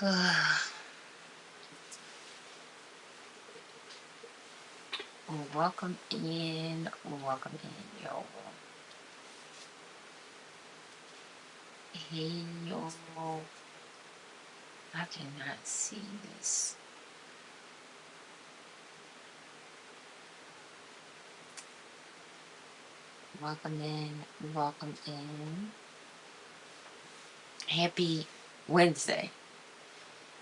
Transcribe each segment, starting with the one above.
Welcome in, yo. Hey, yo. I cannot see this. Welcome in, welcome in. Happy Wednesday.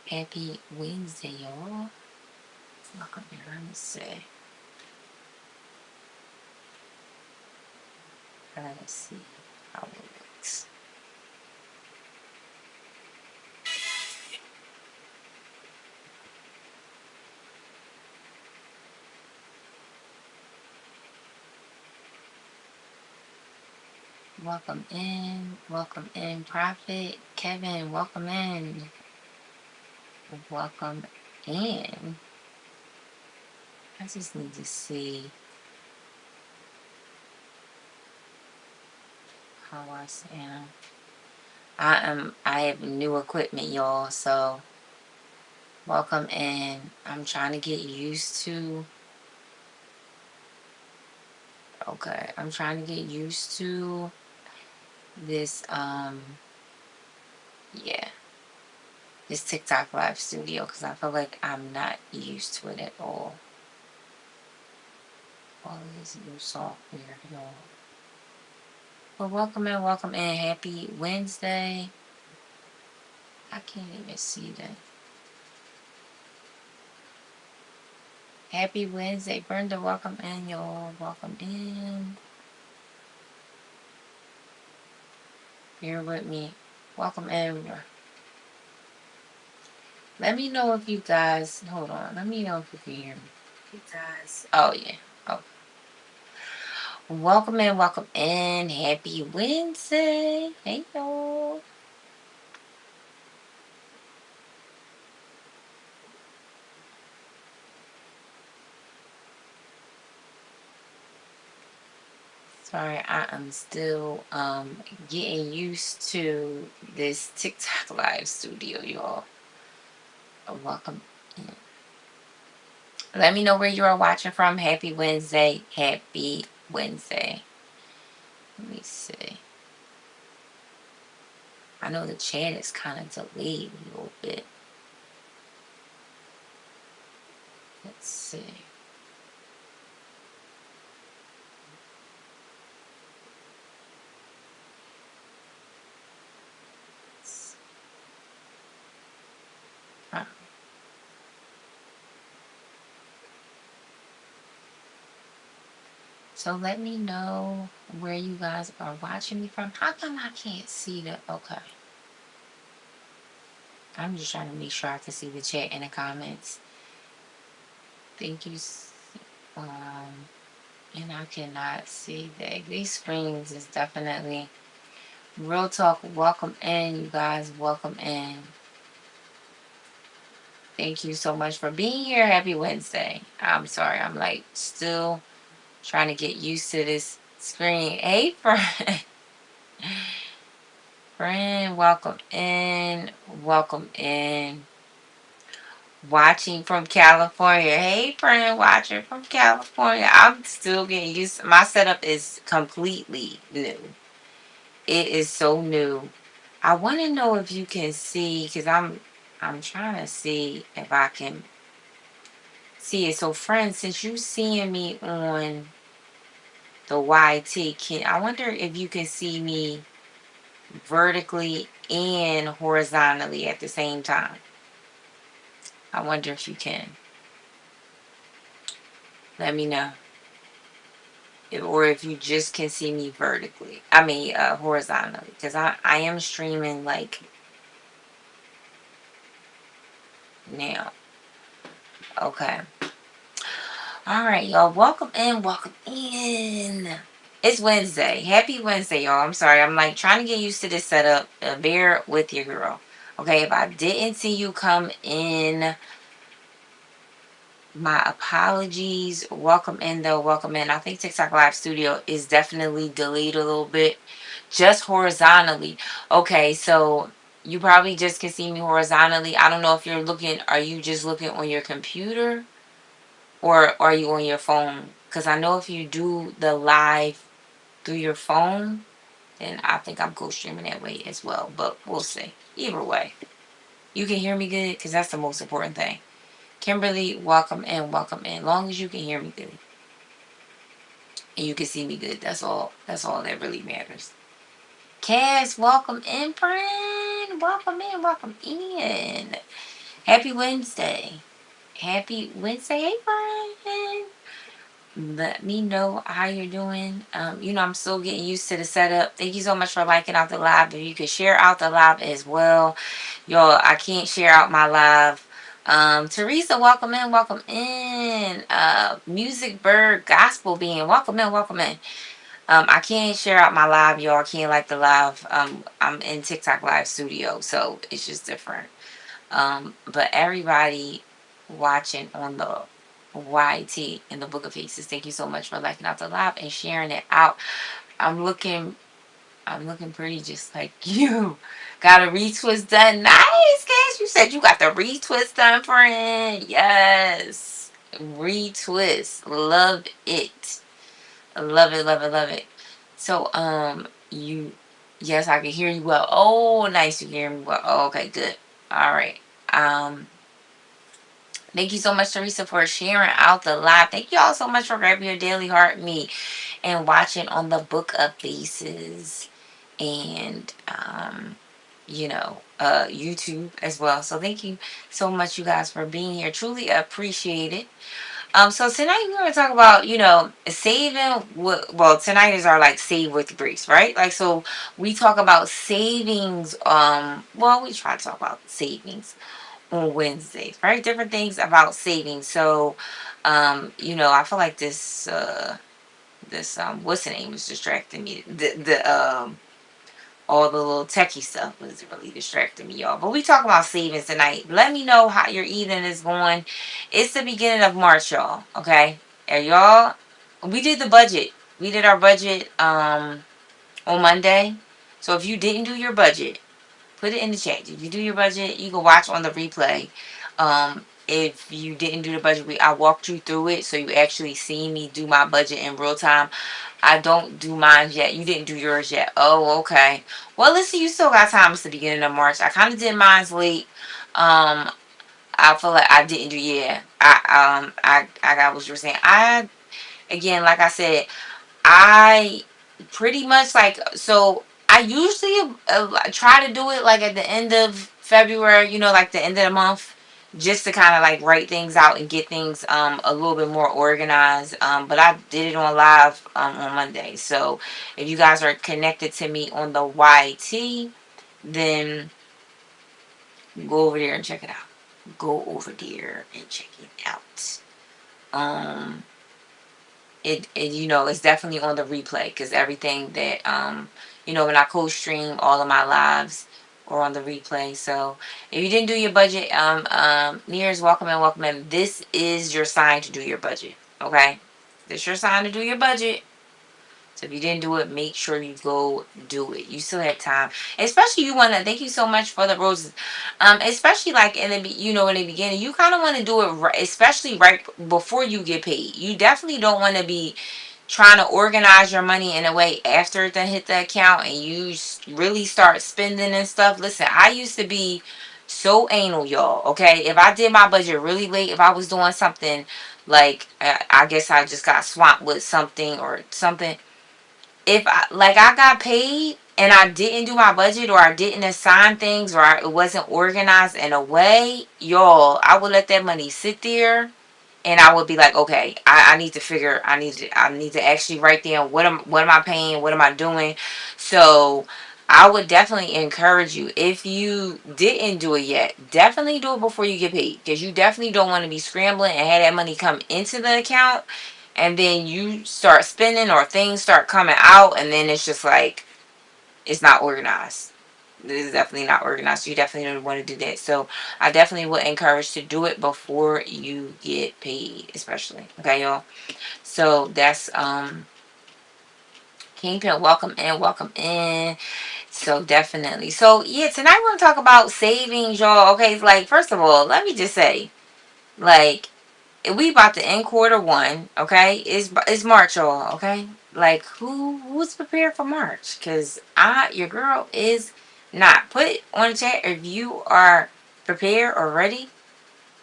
Happy Wednesday, y'all. Welcome in, let me see. Let's see how it looks. Welcome in, Prophet Kevin. Welcome in, welcome in. I just need to see how I sound. I have new equipment, y'all, so welcome in. I'm trying to get used to I'm trying to get used to this yeah, this TikTok live studio because I feel like I'm not used to it at all. All this new software, y'all. Well, welcome in. Happy Wednesday. I can't even see that. Happy Wednesday, Brenda. Welcome in, y'all. Welcome in. Bear with me. Welcome in. Let me know if you guys, hold on. Let me know if you can hear me. You guys. Oh, yeah. Oh. Welcome in. Happy Wednesday. Hey, y'all. Sorry, I am still getting used to this TikTok live studio, y'all. Welcome in. Let me know where you are watching from. Happy Wednesday. Happy Wednesday. Let me see. I know the chat is kind of delayed a little bit. Let's see. So let me know where you guys are watching me from. How come I can't see the... Okay. I'm just trying to make sure I can see the chat and the comments. Thank you. And I cannot see that. These screens is definitely... Real talk, welcome in, you guys. Welcome in. Thank you so much for being here. Happy Wednesday. I'm sorry. I'm like still trying to get used to this screen. Hey, friend. Friend, welcome in. Welcome in. Watching from California. Hey, friend, watching from California. I'm still getting used. My setup is completely new. It is so new. I want to know if you can see, because I'm trying to see if I can see it. So, friends, since you seeing me on the YT, I wonder if you can see me vertically and horizontally at the same time. I wonder if you can. Let me know. Or if you just can see me vertically. I mean, horizontally. Because I am streaming like now. Okay. All right, y'all. Welcome in. Welcome in. It's Wednesday. Happy Wednesday, y'all. I'm sorry. I'm like trying to get used to this setup. Bear with your girl. Okay, if I didn't see you come in, my apologies. Welcome in, though. Welcome in. I think TikTok Live Studio is definitely delayed a little bit. Just horizontally. Okay, so You probably just can see me horizontally. I don't know if you're looking, are you just looking on your computer or are you on your phone? Because I know if you do the live through your phone, then I think I'm co-streaming that way as well. But we'll see. Either way, you can hear me good because that's the most important thing. Kimberly, welcome in, welcome in. Long as you can hear me good and you can see me good, that's all. That's all that really matters. Cass, welcome in, friend. Welcome in, welcome in. Happy Wednesday. Happy Wednesday, hey, friend. Let me know how you're doing. I'm still getting used to the setup. Thank you so much for liking out the live. If you could share out the live as well. Y'all, I can't share out my live. Teresa, welcome in, welcome in. Music Bird Gospel Being, welcome in, welcome in. I can't share out my live, y'all. I can't like the live. I'm in TikTok Live Studio, so it's just different. But everybody watching on the YT in the Book of Faces, thank you so much for liking out the live and sharing it out. I'm looking I'm looking pretty just like you. Got a retwist done. Nice, guys. You said you got the retwist done, friend. Yes. Retwist. Love it. Love it, love it, love it. So, you, yes, I can hear you well. Oh, nice. You hear me well. Oh, okay, good. All right. Um, Thank you so much, Teresa, for sharing out the live. Thank you all so much for grabbing your daily heart meat and watching on the Book of Faces and YouTube as well. So thank you so much, you guys, for being here. Truly appreciate it. So tonight we're gonna talk about, saving. Well, tonight is our like save with grace, right? Like, so we talk about savings. Well, we try to talk about savings on Wednesdays, right? Different things about savings. So, I feel like this what's the name is distracting me. The all the little techie stuff was really distracting me, y'all. But we talk about savings tonight. Let me know how your evening is going. It's the beginning of March, y'all. Okay, and y'all, we did the budget. We did our budget on Monday. So if you didn't do your budget, put it in the chat. If you do your budget, you can watch on the replay. If you didn't do the budget, I walked you through it, so you actually see me do my budget in real time. I don't do mine yet. You didn't do yours yet. Oh, okay. Well, listen, you still got time. It's the beginning of March. I kind of did mine's late. I feel like I didn't do. Yeah, I got what you were saying. Again, like I said, I pretty much like, so I usually try to do it like at the end of February, like the end of the month, just to kind of like write things out and get things a little bit more organized. But I did it on live on Monday. So if you guys are connected to me on the YT, then go over there and check it out. Go over there and check it out. Um it's definitely on the replay because everything that when I co-stream all of my lives or on the replay. So if you didn't do your budget, Nears, welcome in, welcome in. This is your sign to do your budget. Okay, this is your sign to do your budget. So if you didn't do it, make sure you go do it. You still have time. Especially you want to, thank you so much for the roses. Especially like in the beginning, you kind of want to do it right, especially right before you get paid. You definitely don't want to be trying to organize your money in a way after it then hit the account and you really start spending and stuff. Listen, I used to be so anal, y'all. Okay, if I did my budget really late, if I was doing something like I guess I just got swamped with something or something, if I got paid and I didn't do my budget or I didn't assign things or it wasn't organized in a way, y'all, I would let that money sit there and I would be like, okay, I need to figure, I need to actually write down what am I paying, what am I doing. So I would definitely encourage you, if you didn't do it yet, definitely do it before you get paid, because you definitely don't want to be scrambling and have that money come into the account and then you start spending or things start coming out and then it's just like it's not organized. This is definitely not organized. You definitely don't want to do that. So I definitely would encourage to do it before you get paid, especially. Okay, y'all. So that's Kingpin, welcome in, welcome in. So definitely. So yeah, tonight we're gonna talk about savings, y'all. Okay, it's like first of all, let me just say, like, we about to end quarter 1. Okay, it's March, y'all. Okay, like who's prepared for March? Cause your girl is not. Put it on the chat if you are prepared or ready.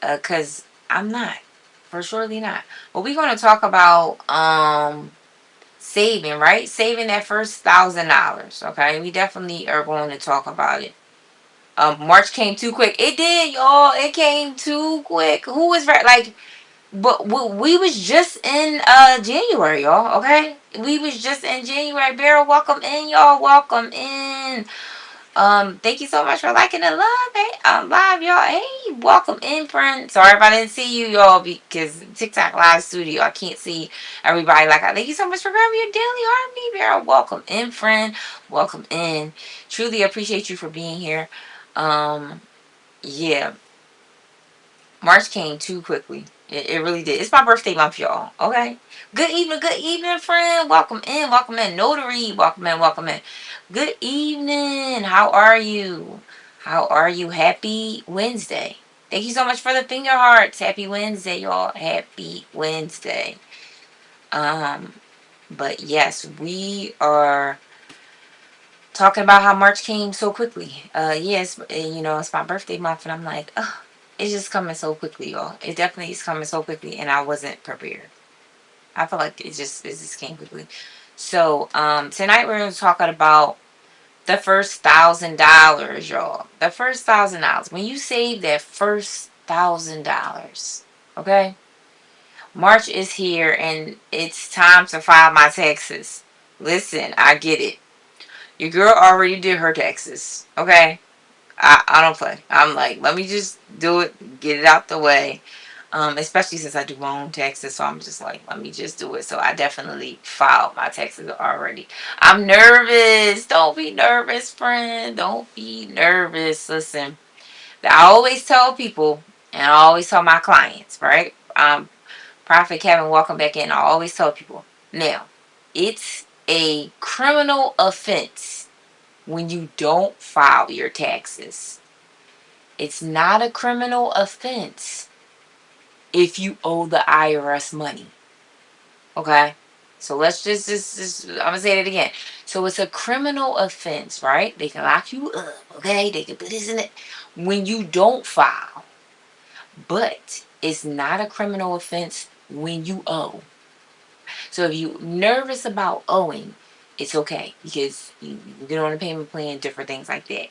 Cause I'm not, for surely not. But we're gonna talk about saving, right? Saving that first $1,000. Okay, we definitely are going to talk about it. March came too quick. It did, y'all. It came too quick. Who was right? Like, but we was just in January, y'all. Okay, we was just in January. Beryl, welcome in, y'all. Welcome in. Thank you so much for liking the love, hey, live, y'all. Hey, welcome in, friend. Sorry if I didn't see you, y'all, because TikTok Live Studio, I can't see everybody. Like, thank you so much for grabbing your daily heartbeat, Beryl. Welcome in, friend. Welcome in. Truly appreciate you for being here. Um, yeah, March came too quickly. It really did. It's my birthday month, y'all. Okay. Good evening, friend. Welcome in, welcome in. Notary, welcome in, welcome in. Good evening. How are you? How are you? Happy Wednesday. Thank you so much for the finger hearts. Happy Wednesday, y'all. Happy Wednesday. Um, but yes, we are talking about how March came so quickly. Yes, it's my birthday month, and I'm like, oh, it's just coming so quickly, y'all. It definitely is coming so quickly, and I wasn't prepared. I feel like it just came quickly. So, tonight we're gonna talk about the first $1,000, y'all. The first $1,000. When you save that first $1,000, okay. March is here, and it's time to file my taxes. Listen, I get it. Your girl already did her taxes, okay? I don't play. I'm like, let me just do it, get it out the way. Especially since I do my own taxes, so I'm just like, let me just do it. So I definitely filed my taxes already. I'm nervous. Don't be nervous, friend. Don't be nervous. Listen, I always tell people, and I always tell my clients, right? Prophet Kevin, welcome back in. I always tell people, now, it's a criminal offense when you don't file your taxes. It's not a criminal offense if you owe the IRS money. Okay? So let's just I'm gonna say it again. So it's a criminal offense, right? They can lock you up, okay? They can put this in it when you don't file. But it's not a criminal offense when you owe. So if you're nervous about owing, it's okay because you get on a payment plan, different things like that.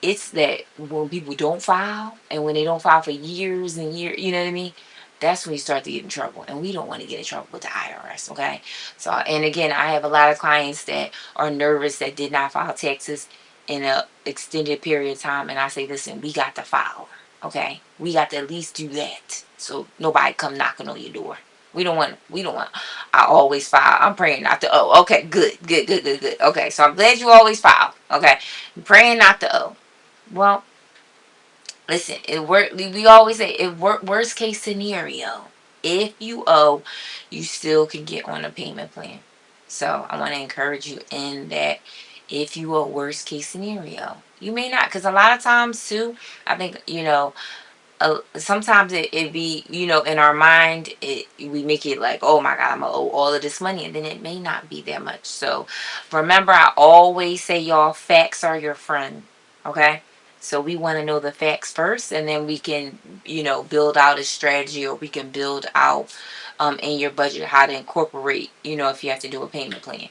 It's that when people don't file and when they don't file for years and years, you know what I mean? That's when you start to get in trouble. And we don't want to get in trouble with the IRS, okay? So, and again, I have a lot of clients that are nervous that did not file taxes in a extended period of time. And I say, listen, we got to file, okay? We got to at least do that. So nobody come knocking on your door. We don't want, I always file. I'm praying not to owe. Okay, good. Okay, so I'm glad you always file. Okay, I'm praying not to owe. Well, listen, we always say worst case scenario. If you owe, you still can get on a payment plan. So I want to encourage you in that if you owe worst case scenario. You may not, because a lot of times too, I think, sometimes it be, in our mind, we make it like, oh my God, I'm gonna owe all of this money, and then it may not be that much. So remember, I always say, y'all, facts are your friend. Okay, so we want to know the facts first, and then we can, build out a strategy, or we can build out in your budget how to incorporate, if you have to do a payment plan.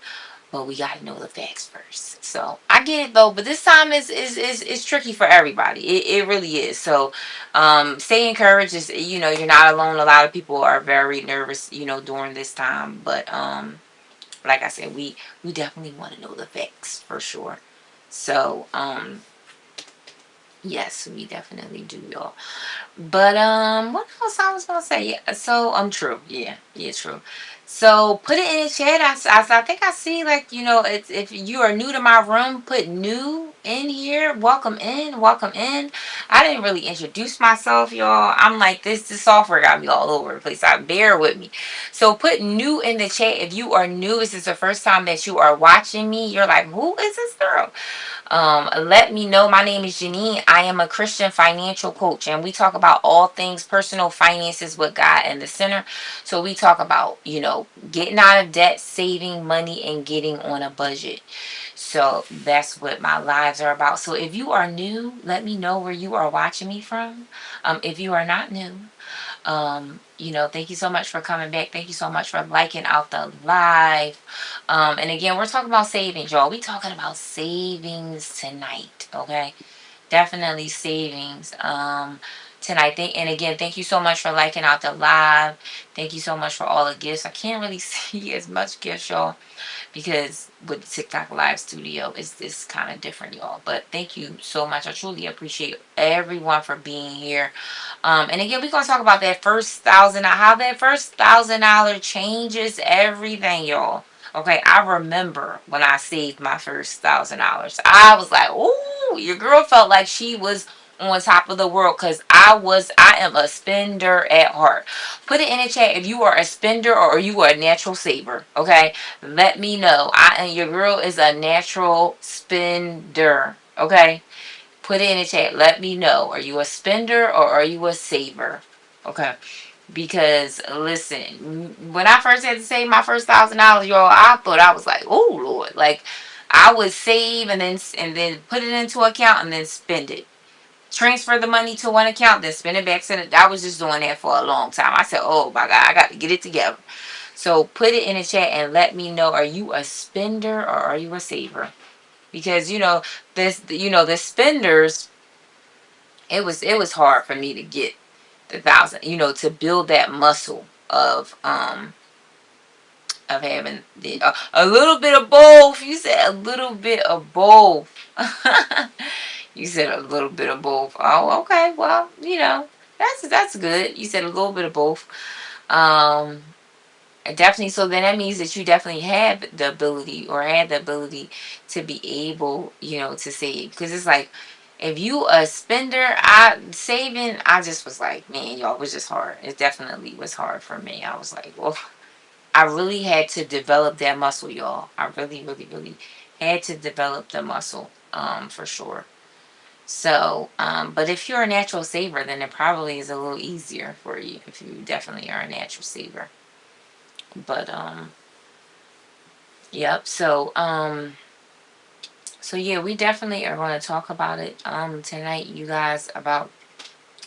But we gotta know the facts first. So I get it though, but this time is tricky for everybody. It really is. So stay encouraged. Is you're not alone. A lot of people are very nervous, during this time. But like I said, we definitely want to know the facts for sure. So yes, we definitely do, y'all. But what else I was gonna say? Yeah, so true. Yeah, true. So put it in the chat. I think I see, like, it's, if you are new to my room, put new in here. Welcome in. Welcome in. I didn't really introduce myself, y'all. I'm like, this software got me all over the place. Bear with me. So put new in the chat if you are new. This is the first time that you are watching me. You're like, who is this girl? Let me know. My name is Janine. I am a Christian financial coach, and we talk about all things personal finances with God in the center. So we talk about, getting out of debt, saving money, and getting on a budget. So that's what my lives are about. So if you are new, let me know where you are watching me from. If you are not new, thank you so much for coming back. Thank you so much for liking out the live. And again, we're talking about savings, y'all. We talking about savings tonight, okay? Definitely savings tonight. And again, thank you so much for liking out the live. Thank you so much for all the gifts. I can't really see as much gifts, y'all, because with the TikTok live studio, it's kind of different, y'all. But thank you so much. I truly appreciate everyone for being here. And again, we're gonna talk about that first thousand, how that first $1,000 changes everything, y'all. Okay, I remember when I saved my first $1,000. I was like, "Ooh, your girl felt like she was on top of the world," because I am a spender at heart. Put it in the chat if you are a spender or you are a natural saver. Okay, let me know. Your girl is a natural spender. Okay, put it in the chat. Let me know. Are you a spender or are you a saver? Okay. Because listen, when I first had to save my first $1,000, y'all, I thought I was like, oh Lord, like I would save and then put it into account and then spend it. Transfer the money to one account, then spend it back to the. I was just doing that for a long time. I said, oh my God, I got to get it together. So put it in the chat and let me know: are you a spender or are you a saver? Because the spenders, it was hard for me to get the 1,000, to build that muscle of having a little bit of both. You said a little bit of both. You said a little bit of both. Oh, okay. Well, that's good. You said a little bit of both. Um, Definitely. So then that means that you definitely have the ability or had the ability to be able, to save. Because it's like, if you a spender, I just was like, man, y'all, it was just hard. It definitely was hard for me. I was like, well, I really had to develop that muscle, y'all. I really, really, really had to develop the muscle, for sure. So, but if you're a natural saver, then it probably is a little easier for you if you definitely are a natural saver. But yep. So yeah, we definitely are going to talk about it tonight, you guys, about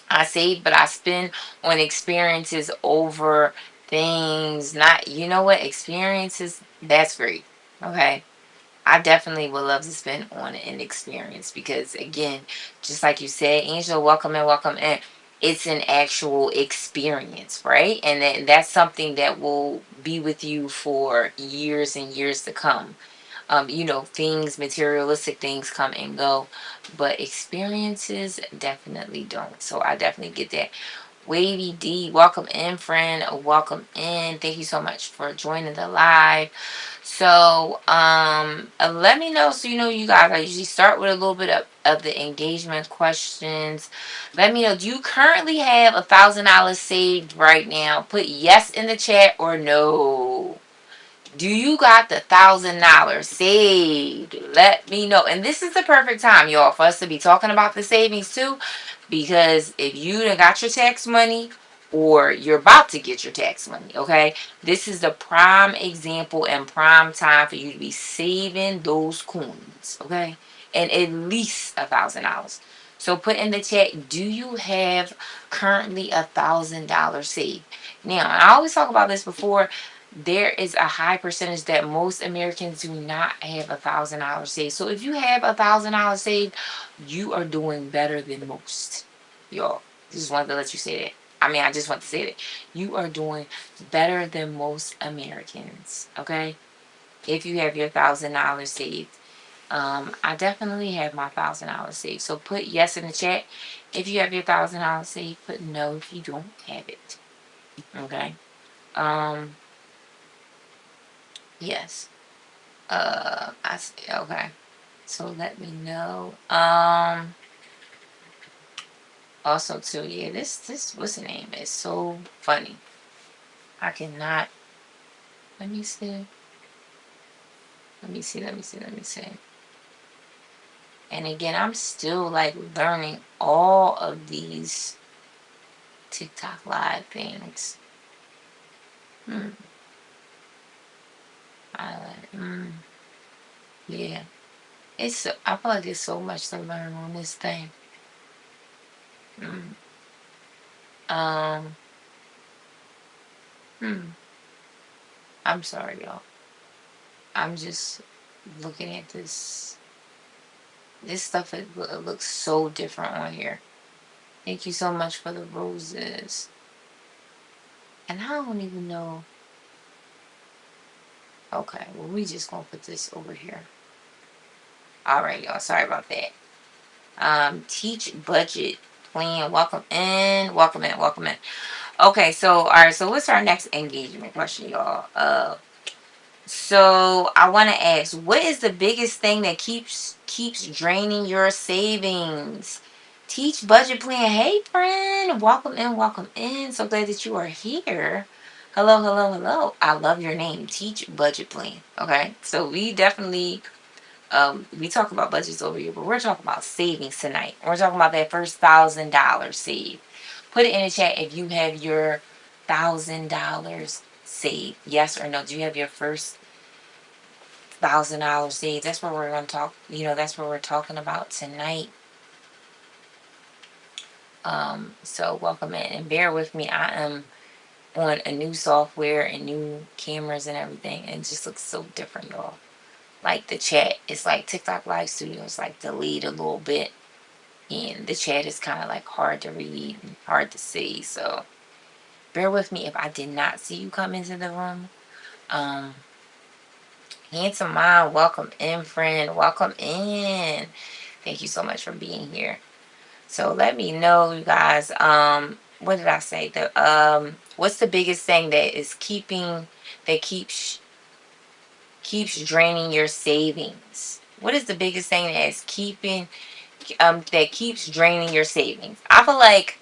I save but I spend on experiences over things. Not, you know what, experiences, that's great. Okay. I definitely would love to spend on an experience because, again, just like you said, Angela, welcome in, welcome in. It's an actual experience, right? And that's something that will be with you for years and years to come. Things, materialistic things come and go, but experiences definitely don't. So I definitely get that. Wavy D, welcome in, friend. Welcome in. Thank you so much for joining the live. So, let me know. So, you guys, I usually start with a little bit of the engagement questions. Let me know. Do you currently have $1,000 saved right now? Put yes in the chat or no. Do you got the $1,000 saved? Let me know. And this is the perfect time, y'all, for us to be talking about the savings too. Because if you done got your tax money or you're about to get your tax money, okay, this is the prime example and prime time for you to be saving those coins, okay, and at least $1,000. So put in the chat, do you have currently $1,000 saved? Now, I always talk about this before. There is a high percentage that most Americans do not have $1,000 saved. So if you have $1,000 saved, you are doing better than most, y'all. Just wanted to let you say that. I just want to say that you are doing better than most Americans. Okay, if you have your $1,000 saved, I definitely have my $1,000 saved. So put yes in the chat if you have your $1,000 saved. Put no if you don't have it. Okay. Yes. I see. Okay. So let me know. Also too, yeah, this what's the name? It's so funny. I cannot. Let me see. Let me see. Let me see. Let me see. And again, I'm still like learning all of these TikTok live things. Hmm. Yeah. I feel like there's so much to learn on this thing. Mm. Um. Hmm. I'm sorry, y'all. I'm just looking at this. This stuff it looks so different on here. Thank you so much for the roses. And I don't even know. Okay, well we just gonna put this over here. All right, y'all. Sorry about that. Teach budget plan. Welcome in. Welcome in. Welcome in. Okay, so all right. So what's our next engagement question, y'all? So I want to ask, what is the biggest thing that keeps draining your savings? Teach budget plan. Hey, friend, welcome in, welcome in. So glad that you are here. Hello, hello, hello. I love your name. Teach budget plan. Okay, so we definitely we talk about budgets over here, but we're talking about savings tonight. We're talking about that first $1,000 save. Put it in the chat if you have your $1,000 saved. Yes or no? Do you have your first $1,000 saved? That's what we're gonna talk. That's what we're talking about tonight. So welcome in and bear with me. I am on a new software and new cameras and everything, and it just looks so different, y'all. Like the chat, it's like TikTok Live Studio. It's like delayed a little bit, and the chat is kind of like hard to read and hard to see. So bear with me if I did not see you come into the room. Handsome Mom, welcome in, friend. Welcome in. Thank you so much for being here. So let me know, you guys. What did I say? What's the biggest thing that keeps draining your savings? What is the biggest thing that keeps draining your savings? I feel like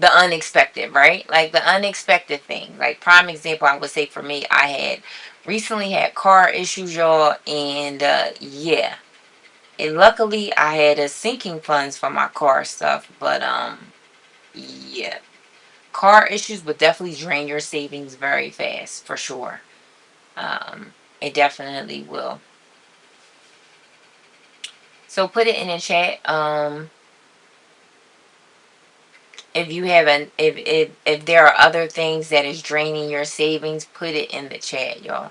the unexpected, right? Like the unexpected thing. Like prime example, I would say for me, I had recently had car issues, y'all, and yeah. And luckily, I had a sinking funds for my car stuff, but yeah, car issues would definitely drain your savings very fast, for sure. It definitely will. So put it in the chat. If you have if there are other things that is draining your savings, put it in the chat, y'all.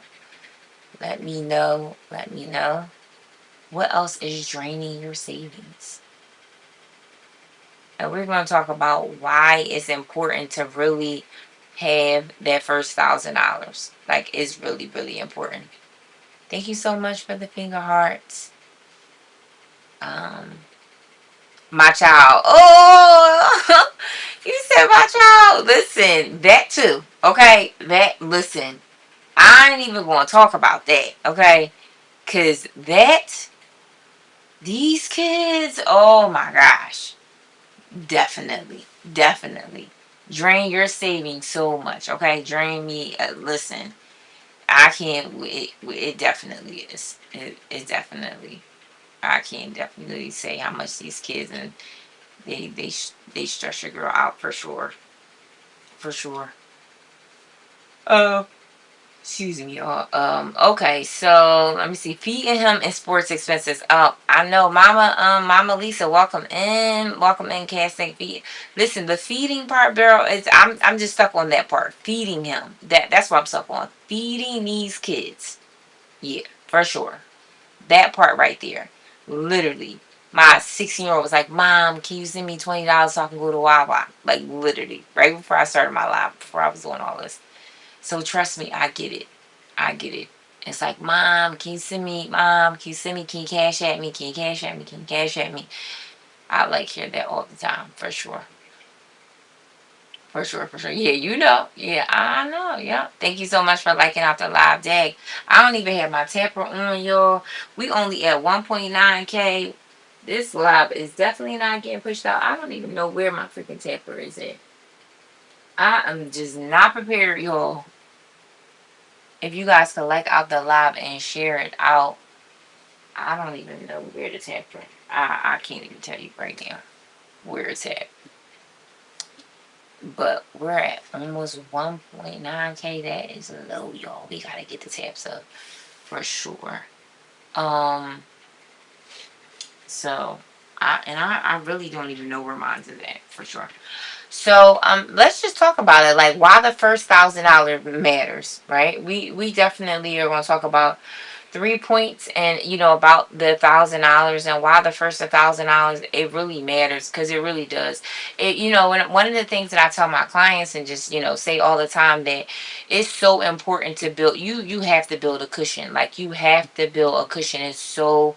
Let me know. Let me know. What else is draining your savings? And we're going to talk about why it's important to really have that first $1,000. Like, it's really, really important. Thank you so much for the finger hearts. Um, my child. Oh, you said my child. Listen, that too. Okay, listen. I ain't even going to talk about that. Okay, because these kids. Oh my gosh. Definitely, definitely drain your savings so much. Okay, drain me. Listen, I can't. It definitely is. It definitely. I can't definitely say how much these kids and they stress your girl out for sure. For sure. Uh, Excuse me, y'all. Okay, so let me see. Feeding him and sports expenses. I know, Mama Lisa, welcome in, casting feed. Listen, the feeding part, Beryl, is I'm just stuck on that part. Feeding him. That's what I'm stuck on. Feeding these kids. Yeah, for sure. That part right there. Literally. My 16-year-old was like, Mom, can you send me $20 so I can go to Wawa? Like literally. Right before I started my live, before I was doing all this. So trust me, I get it. I get it. It's like, Mom, can you send me, can you cash at me, can you cash at me, can you cash at me? I like hear that all the time, for sure. For sure, for sure. Yeah, you know. Yeah, I know. Yeah. Thank you so much for liking out the live dag. I don't even have my tapper on, y'all. We only at 1.9K. This live is definitely not getting pushed out. I don't even know where my freaking tapper is at. I am just not prepared, y'all. If you guys could like out the live and share it out, I don't even know where the tapper. I can't even tell you right now where it's at. But we're at almost 1.9K. That is low, y'all. We gotta get the taps up for sure. Um, so I really don't even know where mine's is at for sure. So let's just talk about it. Like why the first $1,000 matters, right? We definitely are gonna talk about 3 points and about the $1,000 and why the first $1,000 it really matters because it really does. And one of the things that I tell my clients and just say all the time that it's so important to build. You have to build a cushion. Like you have to build a cushion. It's so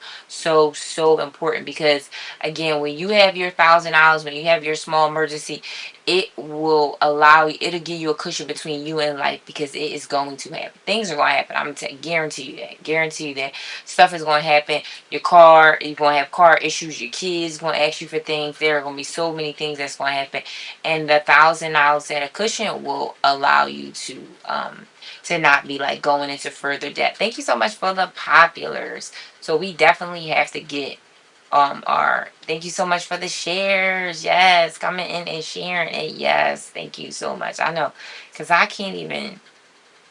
important because again, when you have your $1,000, when you have your small emergency, it will allow you, it'll give you a cushion between you and life because it is going to happen. Things are going to happen. I'm going to guarantee you that. Guarantee you that stuff is going to happen. You're going to have car issues. Your kids going to ask you for things. There are going to be so many things that's going to happen. And the $1,000 at a cushion will allow you to not be like going into further debt. Thank you so much for the populars. So we definitely have to get thank you so much for the shares. Yes, coming in and sharing it. Yes, thank you so much. I know because I can't even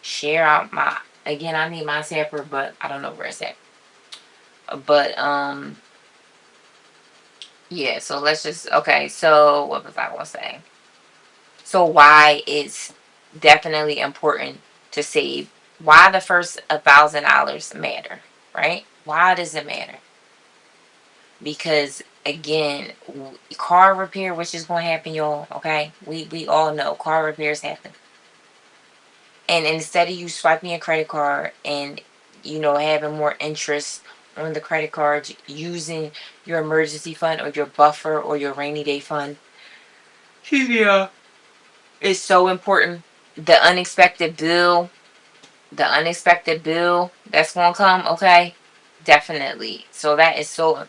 share out my, again, I need my zapper, but I don't know where it's at. But yeah, so let's just, okay, so what was I gonna say? So why it's definitely important to save, why the first $1,000 matter, right? Why does it matter? Because again, car repair, which is going to happen, y'all. Okay, we all know car repairs happen, and instead of you swiping your credit card and having more interest on the credit card, using your emergency fund or your buffer or your rainy day fund, yeah, is so important. The unexpected bill that's gonna come, okay, definitely. So that is so,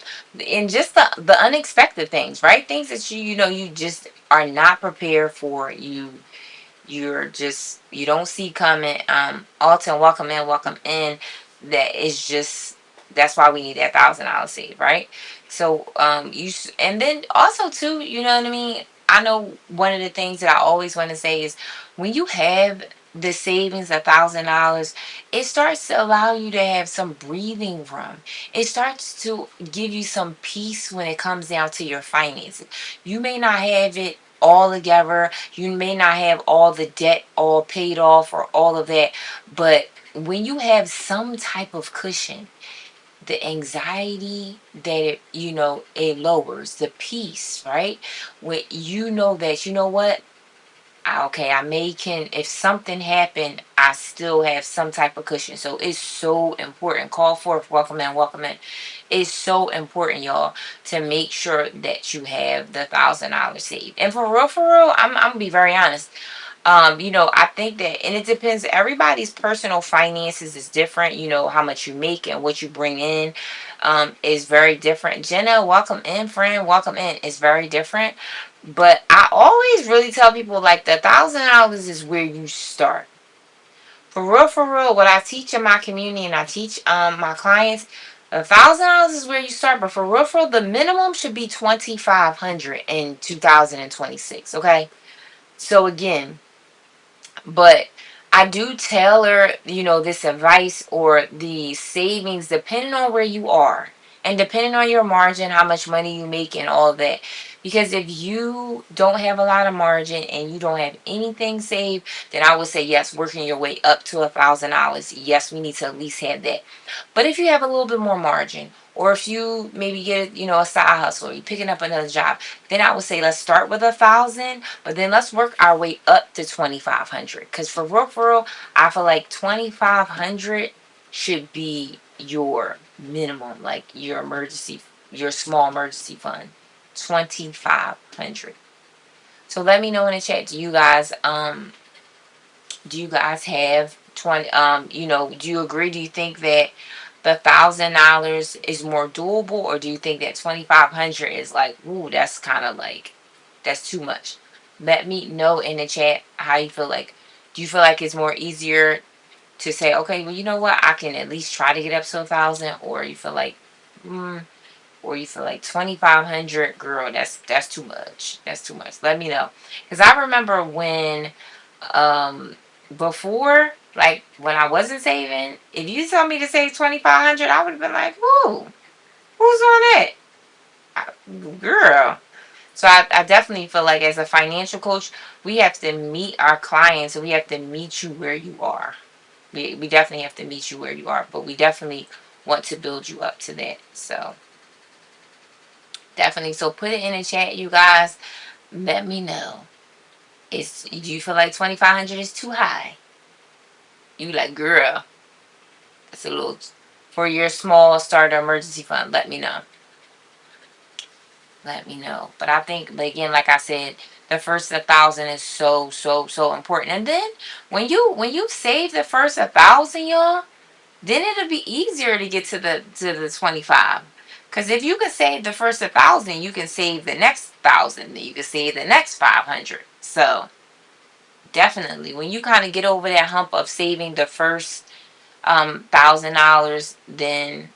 and just the unexpected things, right? Things that you just are not prepared for. You don't see coming. Alton, welcome in, welcome in. That is just, that's why we need that $1,000 save, right? So and then also too, you know what I mean. I know one of the things that I always want to say is when you have the savings $1,000, it starts to allow you to have some breathing room. It starts to give you some peace when it comes down to your finances. You may not have it all together. You may not have all the debt all paid off or all of that, but when you have some type of cushion, the anxiety that it lowers, the peace, right? When you know that, you know what, okay, I may can, if something happened, I still have some type of cushion. So it's so important. Call forth, welcome in, welcome in. It's so important, y'all, to make sure that you have the $1,000 saved. And for real, I'm gonna be very honest. I think that, and it depends, everybody's personal finances is different. How much you make and what you bring in is very different. Jenna, welcome in, friend, welcome in. It's very different. But I always really tell people like the $1,000 is where you start. For real, what I teach in my community and I teach my clients, $1,000 is where you start. But for real, the minimum should be 2,500 in 2026. Okay, so again, but I do tailor, this advice or the savings depending on where you are and depending on your margin, how much money you make and all that. Because if you don't have a lot of margin and you don't have anything saved, then I would say yes, working your way up to $1,000. Yes, we need to at least have that. But if you have a little bit more margin, or if you maybe get a side hustle, or you're picking up another job, then I would say let's start with 1,000, but then let's work our way up to 2,500. Because for real, I feel like 2,500 should be your minimum, like your small emergency fund. 2,500. So let me know in the chat. Do you guys have 20? Do you agree? Do you think that the $1,000 is more doable, or do you think that 2,500 is like, ooh, that's kind of like, that's too much? Let me know in the chat how you feel like. Do you feel like it's more easier to say, okay, well, you know what, I can at least try to get up to 1,000, or you feel like, mm, or you feel like 2,500, girl, that's too much. That's too much. Let me know, because I remember when, um, before, like when I wasn't saving, if you told me to save 2,500, I would have been like, who's on that, girl. So I definitely feel like as a financial coach, we have to meet our clients, and we have to meet you where you are. We definitely have to meet you where you are, but we definitely want to build you up to that. So definitely. So put it in the chat, you guys. Let me know. Do you feel like 2,500 is too high? You like, girl, that's a little for your small starter emergency fund. Let me know. Let me know. But I think, but again, like I said, the first 1,000 is so so important. And then when you save the first 1,000, y'all, then it'll be easier to get to the 25. Because if you can save the first 1,000, you can save the next 1,000. Then you can save the next 500. So definitely, when you kind of get over that hump of saving the first $1,000, then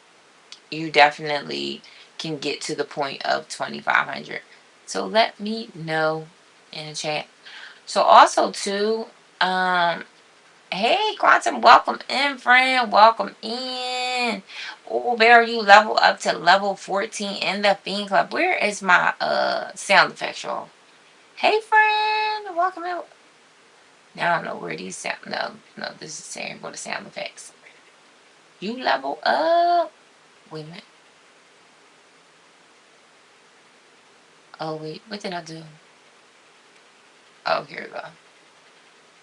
you definitely can get to the point of 2,500. So let me know in the chat. So also too, hey, Quantum, welcome in, friend. Welcome in. Oh, Bear, you level up to level 14 in the Fiend Club. Where is my sound effects, y'all? Hey, friend. Welcome in. Now I don't know where these sound. No, this is saying go to sound effects. You level up. Wait a minute. Oh, wait. What did I do? Oh, here we go.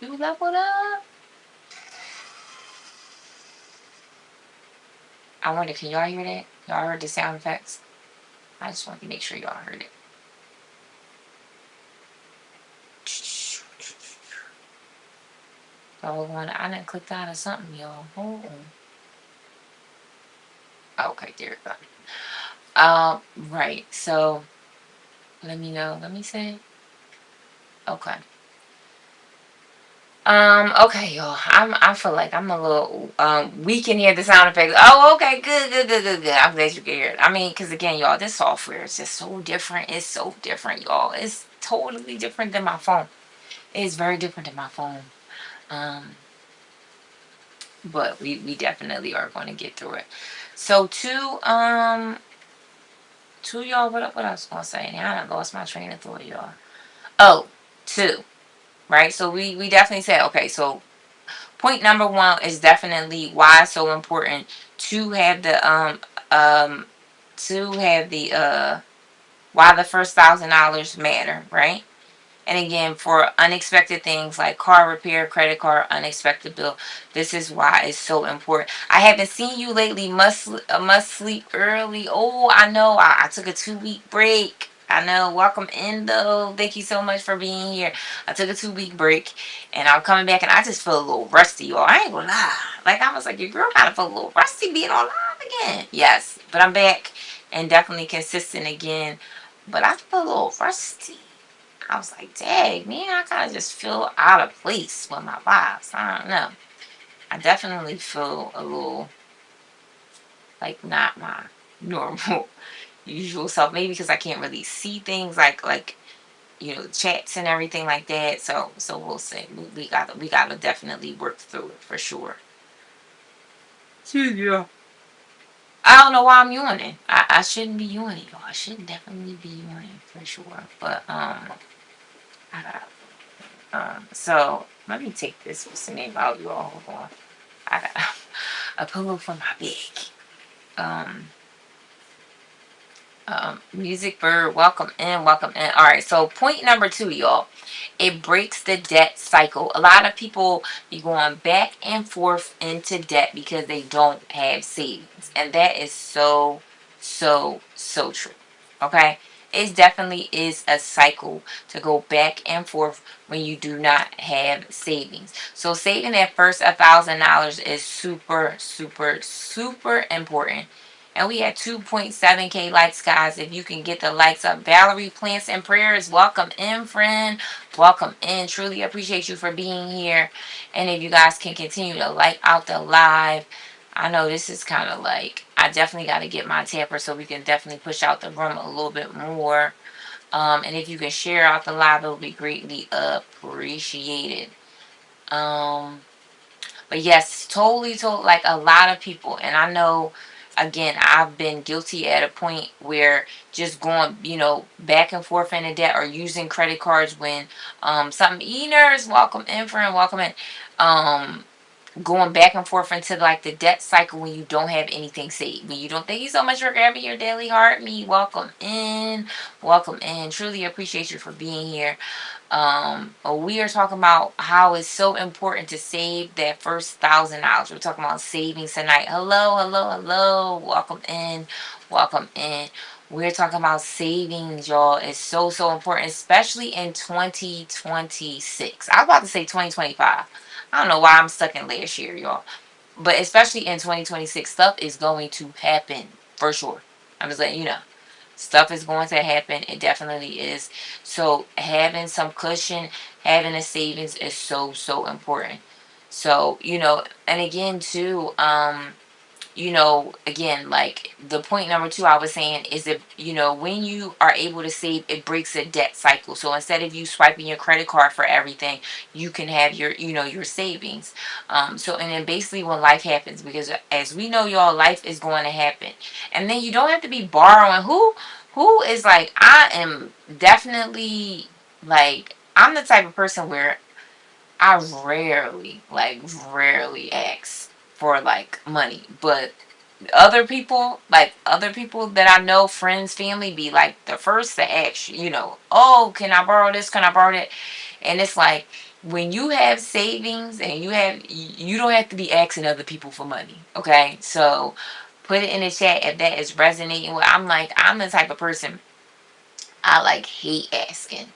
You leveled up. I wonder, can y'all hear that? Y'all heard the sound effects? I just want to make sure y'all heard it. Oh, I didn't click out of something, y'all. Hold on. Okay, there we go. Right. So let me know. Let me see. Okay. Okay, y'all. I feel like I'm a little we can hear the sound effects. Oh, okay, good. I'm glad you can hear it. I mean, because again, y'all, this software is just so different. It's so different, y'all. It's totally different than my phone. It's very different than my phone. Um, but we definitely are going to get through it. So to y'all, what I was gonna say? Now I done lost my train of thought, y'all. Oh, two. Right? So we definitely said, okay, so point number one is definitely why it's so important to have the um to have the why the first $1,000 matter, right? And again, for unexpected things like car repair, credit card, unexpected bill, this is why it's so important. I haven't seen you lately. Must sleep early. Oh, I know. I took a 2 week break. I know. Welcome in though. Thank you so much for being here. I took a 2 week break, and I'm coming back, and I just feel a little rusty, y'all. I ain't gonna lie. Like I was like, your girl kind of feel a little rusty being on live again. Yes, but I'm back and definitely consistent again. But I feel a little rusty. I was like, dang, man, I kind of just feel out of place with my vibes. I don't know. I definitely feel a little like not my normal, usual self. Maybe because I can't really see things like chats and everything like that. So we'll see. We gotta definitely work through it for sure. Yeah. I don't know why I'm yawning. I shouldn't be yawning, y'all. I should definitely be yawning for sure. But I got so let me take this. What's the name out, you all? Hold on. I got a pillow for my bag. Um, Music Bird, welcome in, welcome in. All right, so point number two, y'all. It breaks the debt cycle. A lot of people be going back and forth into debt because they don't have savings, and that is so true. Okay, it definitely is a cycle to go back and forth when you do not have savings. So saving that first $1,000 is super, super, super important. And we had 2.7K likes, guys. If you can get the likes up. Valerie Plants and Prayers, welcome in, friend. Welcome in. Truly appreciate you for being here. And if you guys can continue to like out the live. I know this is kind of like, I definitely got to get my tapper so we can definitely push out the room a little bit more. And if you can share out the live, it'll be greatly appreciated. Um, but yes, totally, totally, like a lot of people, and I know, again, I've been guilty at a point where just going, back and forth into debt or using credit cards when, something, e-nurse, welcome in, friend, welcome in, going back and forth into like the debt cycle when you don't have anything saved. When you don't, thank you so much for grabbing your daily heart. Me, welcome in, welcome in. Truly appreciate you for being here. We are talking about how it's so important to save that first $1,000. We're talking about savings tonight. Hello, hello, hello. Welcome in, welcome in. We're talking about savings, y'all. It's so, so important, especially in 2026. I was about to say 2025. I don't know why I'm stuck in last year, y'all. But especially in 2026, stuff is going to happen for sure. I'm just letting you know. Stuff is going to happen. It definitely is. So having some cushion, having a savings is so, so important. So, and again too, again, like the point number two I was saying is that, when you are able to save, it breaks a debt cycle. So instead of you swiping your credit card for everything, you can have your savings. So, and then basically when life happens, because as we know, y'all, life is going to happen. And then you don't have to be borrowing. Who is like, I am definitely like, I'm the type of person where I rarely, like rarely ask for like money. But other people that I know, friends, family, be like the first to ask, oh, can I borrow this? Can I borrow that? And it's like, when you have savings and you don't have to be asking other people for money. Okay. So put it in the chat if that is resonating. Well, I'm the type of person, I like hate asking.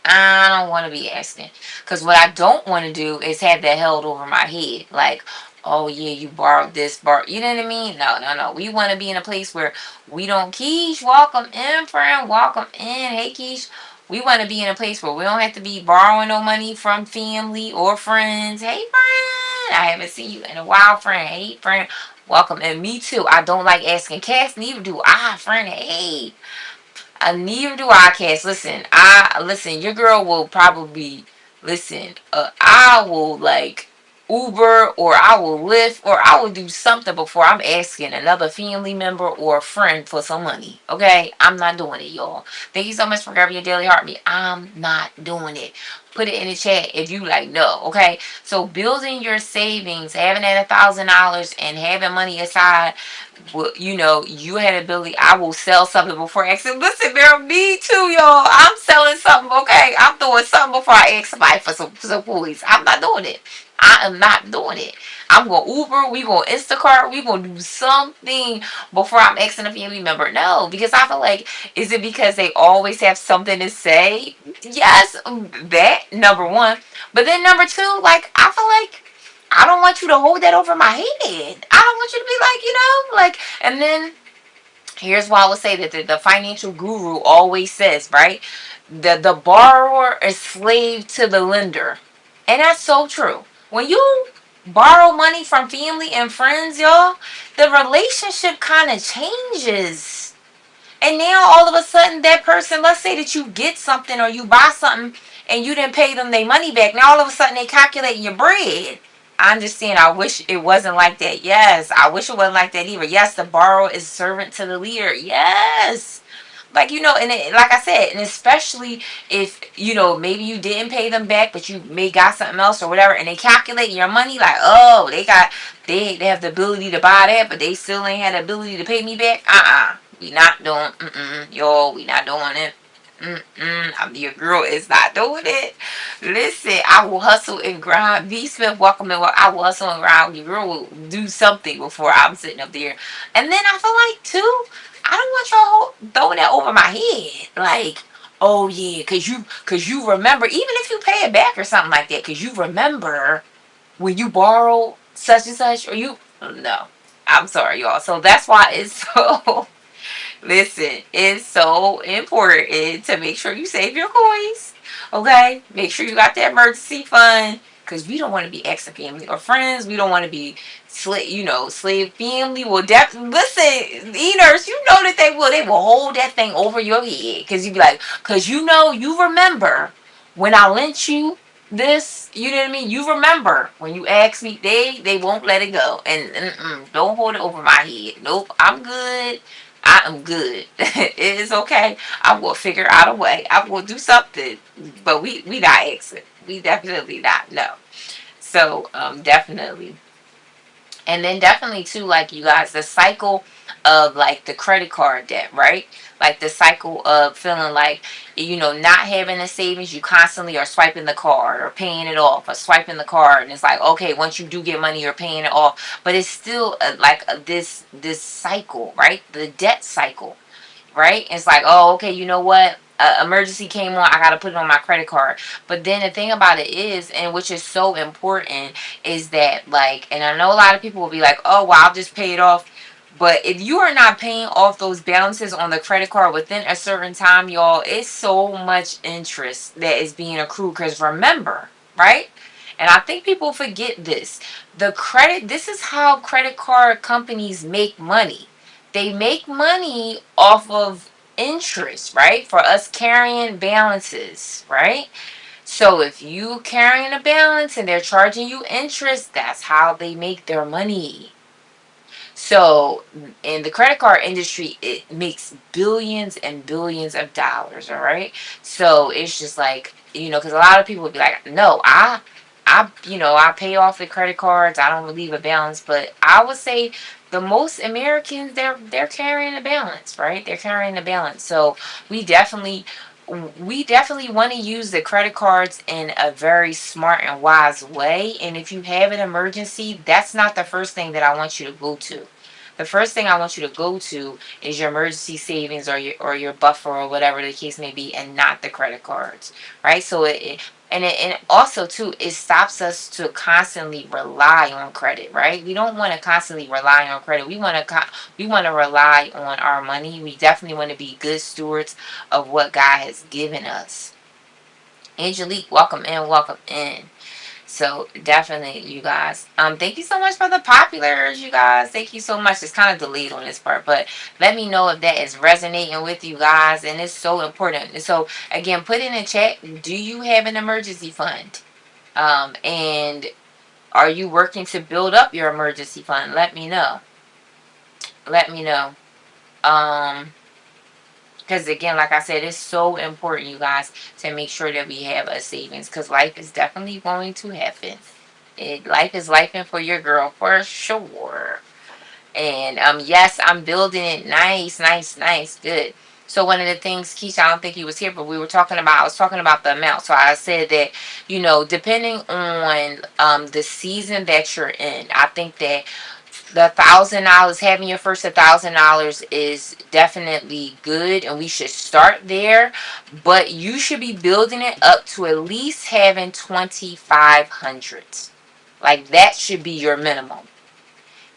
I don't want to be asking. Because what I don't want to do is have that held over my head. Like, oh, yeah, you borrowed this, you know what I mean? No, no, no. We want to be in a place where we don't, Keish, welcome in, friend, welcome in. Hey, Keish. We want to be in a place where we don't have to be borrowing no money from family or friends. Hey, friend. I haven't seen you in a while, friend. Hey, friend. Welcome. And me too. I don't like asking. Cass, neither do I, friend. Hey. Neither do I, Cass. Listen. Your girl will probably listen. I will like Uber or I will Lyft or I will do something before I'm asking another family member or a friend for some money. Okay, I'm not doing it, y'all. Thank you so much for grabbing your daily heartbeat. I'm not doing it. Put it in the chat if you like no. Okay, so building your savings, having that $1,000 and having money aside, well, you had ability. I will sell something before I ask them. Listen, girl, me too, y'all. I'm selling something, okay? I'm doing something before I ask somebody for some police. I'm not doing it. I am not doing it. I'm going to Uber. We going to Instacart. We going to do something before I'm asking a family member. No, because I feel like, is it because they always have something to say? Yes, that, number one. But then number two, like, I feel like I don't want you to hold that over my head. I don't want you to be like, and then here's why I would say that the financial guru always says, right? The borrower is slave to the lender. And that's so true. When you borrow money from family and friends, y'all, the relationship kind of changes. And now all of a sudden that person, let's say that you get something or you buy something and you didn't pay them their money back. Now all of a sudden they calculating your bread. I understand. I wish it wasn't like that. Yes, I wish it wasn't like that either. Yes, the borrower is servant to the leader. Yes. Like, and like I said, and especially if, maybe you didn't pay them back, but you may got something else or whatever, and they calculate your money like, oh, they have the ability to buy that, but they still ain't had the ability to pay me back. We not doing, yo, we not doing it. Your girl is not doing it. Listen, I will hustle and grind. V Smith, welcome in. I will hustle and grind. Your girl will do something before I'm sitting up there. And then I feel like, too, I don't want y'all throwing that over my head. Like, oh yeah, cause you remember, even if you pay it back or something like that, cause you remember when you borrow such and such, or you no. I'm sorry, y'all. So that's why it's so listen, it's so important to make sure you save your coins. Okay? Make sure you got that emergency fund. Because we don't want to be ex family or friends. We don't want to be slave family. Will definitely listen, eaters, you know that they will hold that thing over your head. Because you be like, because you remember when I lent you this, you know what I mean? You remember when you asked me, they won't let it go. And don't hold it over my head. Nope, I'm good. I am good. It is okay. I will figure out a way. I will do something. But we not exit. We definitely not. No. So definitely. And then definitely too, like you guys, the cycle of like the credit card debt, right? Like the cycle of feeling like, not having a savings, you constantly are swiping the card or paying it off or swiping the card. And it's like, okay, once you do get money, you're paying it off. But it's still this cycle, right? The debt cycle, right? It's like, oh, okay, you know what? Emergency came on, I got to put it on my credit card. But then the thing about it is, and which is so important, is that, like, and I know a lot of people will be like, oh, well, I'll just pay it off. But if you are not paying off those balances on the credit card within a certain time, y'all, it's so much interest that is being accrued. Because remember, right? And I think people forget this. This is how credit card companies make money. They make money off of interest, right? For us carrying balances, right? So if you carrying a balance and they're charging you interest, that's how they make their money. So in the credit card industry, it makes billions and billions of dollars. All right. So it's just like, because a lot of people would be like, no, I pay off the credit cards. I don't leave a balance. But I would say the most Americans, they're carrying a balance, right? They're carrying a balance. So we definitely we definitely want to use the credit cards in a very smart and wise way. And if you have an emergency, that's not the first thing that I want you to go to. The first thing I want you to go to is your emergency savings or your buffer or whatever the case may be, and not the credit cards, right? So and also too, it stops us to constantly rely on credit, right? We don't want to constantly rely on credit. We want to rely on our money. We definitely want to be good stewards of what God has given us. Angelique, welcome in, welcome in. So definitely, you guys. Thank you so much for the populars, you guys. Thank you so much. It's kind of delayed on this part, but let me know if that is resonating with you guys, and it's so important. So again, put in a chat. Do you have an emergency fund? And are you working to build up your emergency fund? Let me know. Let me know. Um, because again, like I said, it's so important, you guys, to make sure that we have a savings, because life is definitely going to happen. Life is lifing for your girl for sure. And yes, I'm building it. Nice, nice, nice, good. So one of the things, Keisha, I don't think he was here, but I was talking about the amount. So I said that, depending on the season that you're in, I think that the $1,000, having your first $1,000 is definitely good, and we should start there. But you should be building it up to at least having 2,500. Like that should be your minimum.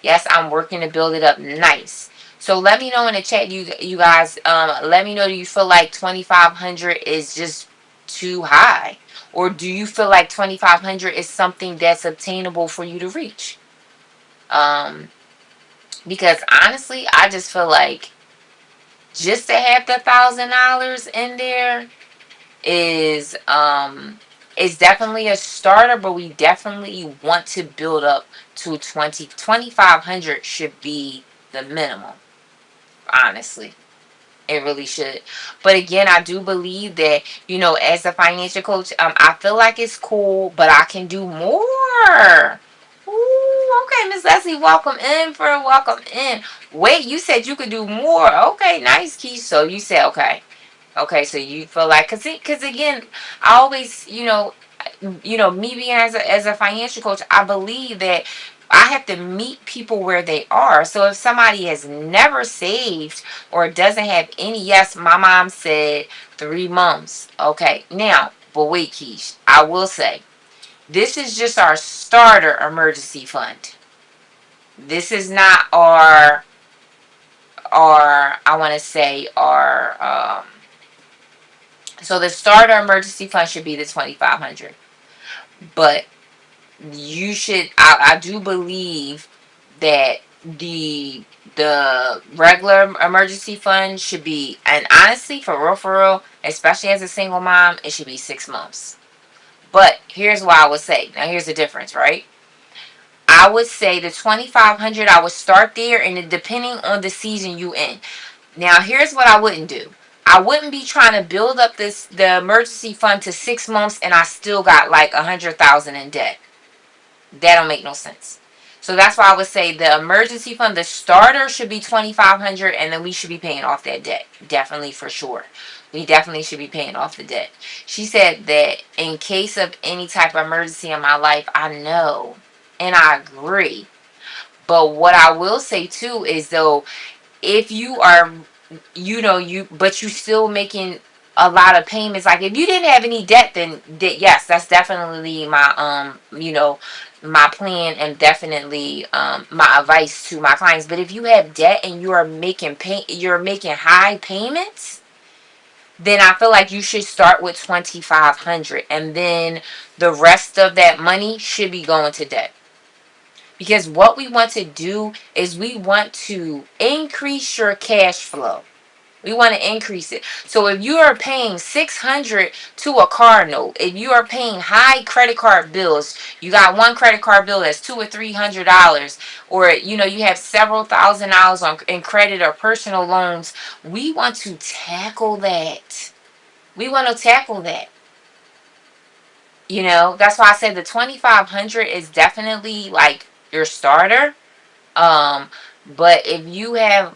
Yes, I'm working to build it up nice. So let me know in the chat, you guys. Let me know, do you feel like 2,500 is just too high, or do you feel like 2,500 is something that's obtainable for you to reach? Because honestly, I just feel like just to have the $1,000 in there is definitely a starter, but we definitely want to build up to 2,500 should be the minimum. Honestly, it really should. But again, I do believe that, as a financial coach, I feel like it's cool, but I can do more. Ooh, okay, Miss Leslie, welcome in. Wait, you said you could do more. Okay, nice, Keith. So you said okay. Okay, so you feel like, cause again, I always, me being as a financial coach, I believe that I have to meet people where they are. So if somebody has never saved or doesn't have any, yes, my mom said 3 months. Okay, now, but wait, Keish, I will say this is just our starter emergency fund. This is not our I want to say our so the starter emergency fund should be the 2,500. But you should I do believe that the regular emergency fund should be, and honestly, for real, especially as a single mom, it should be 6 months. But here's what I would say. Now here's the difference, right? I would say the 2,500, I would start there, and depending on the season you in. Now here's what I wouldn't do. I wouldn't be trying to build up the emergency fund to 6 months and I still got like 100,000 in debt. That don't make no sense. So that's why I would say the emergency fund, the starter should be 2,500, and then we should be paying off that debt. Definitely, for sure. We definitely should be paying off the debt. She said that in case of any type of emergency in my life, I know, and I agree. But what I will say too is, though, if you are, but you still making a lot of payments, like if you didn't have any debt, then yes, that's definitely my my plan, and definitely my advice to my clients. But if you have debt and you're making high payments, then I feel like you should start with 2,500, and then the rest of that money should be going to debt. Because what we want to do is we want to increase your cash flow. We want to increase it. So if you are paying 600 to a car note, if you are paying high credit card bills, you got one credit card bill that's $200 or $300, or you have several $1,000s in credit or personal loans. We want to tackle that. We want to tackle that. That's why I said the 2,500 is definitely like your starter. Um, but if you have,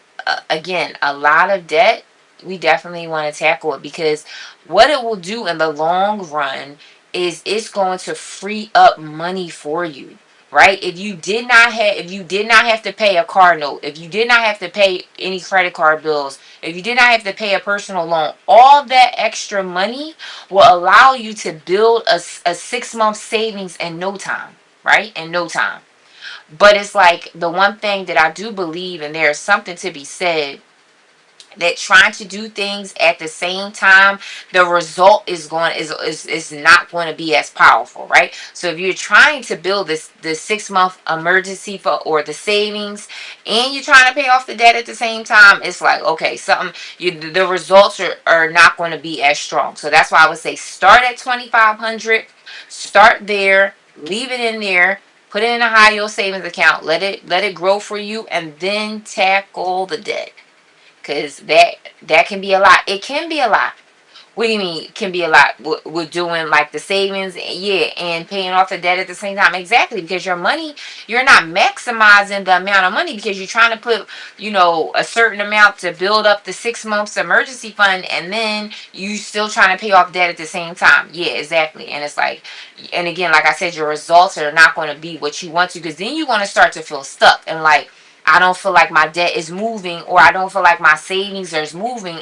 again, a lot of debt, we definitely want to tackle it, because what it will do in the long run is it's going to free up money for you. Right? If you did not have to pay a car note, if you did not have to pay any credit card bills, if you did not have to pay a personal loan, all that extra money will allow you to build a 6 month savings in no time. Right? In no time. But it's like the one thing that I do believe, and there's something to be said, that trying to do things at the same time, the result is not going to be as powerful, right? So if you're trying to build the 6 month emergency for, or the savings, and you're trying to pay off the debt at the same time, it's like, okay, the results are not going to be as strong. So that's why I would say start at 2,500, start there, leave it in there, put it in a high yield savings account, let it grow for you, and then tackle the debt. Because that can be a lot. It can be a lot. What do you mean it can be a lot? We're doing like the savings, yeah, and paying off the debt at the same time. Exactly, because your money, you're not maximizing the amount of money, because you're trying to put, a certain amount to build up the 6 months emergency fund, and then you still trying to pay off debt at the same time. Yeah, exactly. And it's like, and again, like I said, your results are not going to be what you want to, because then you're going to start to feel stuck and like, I don't feel like my debt is moving, or I don't feel like my savings is moving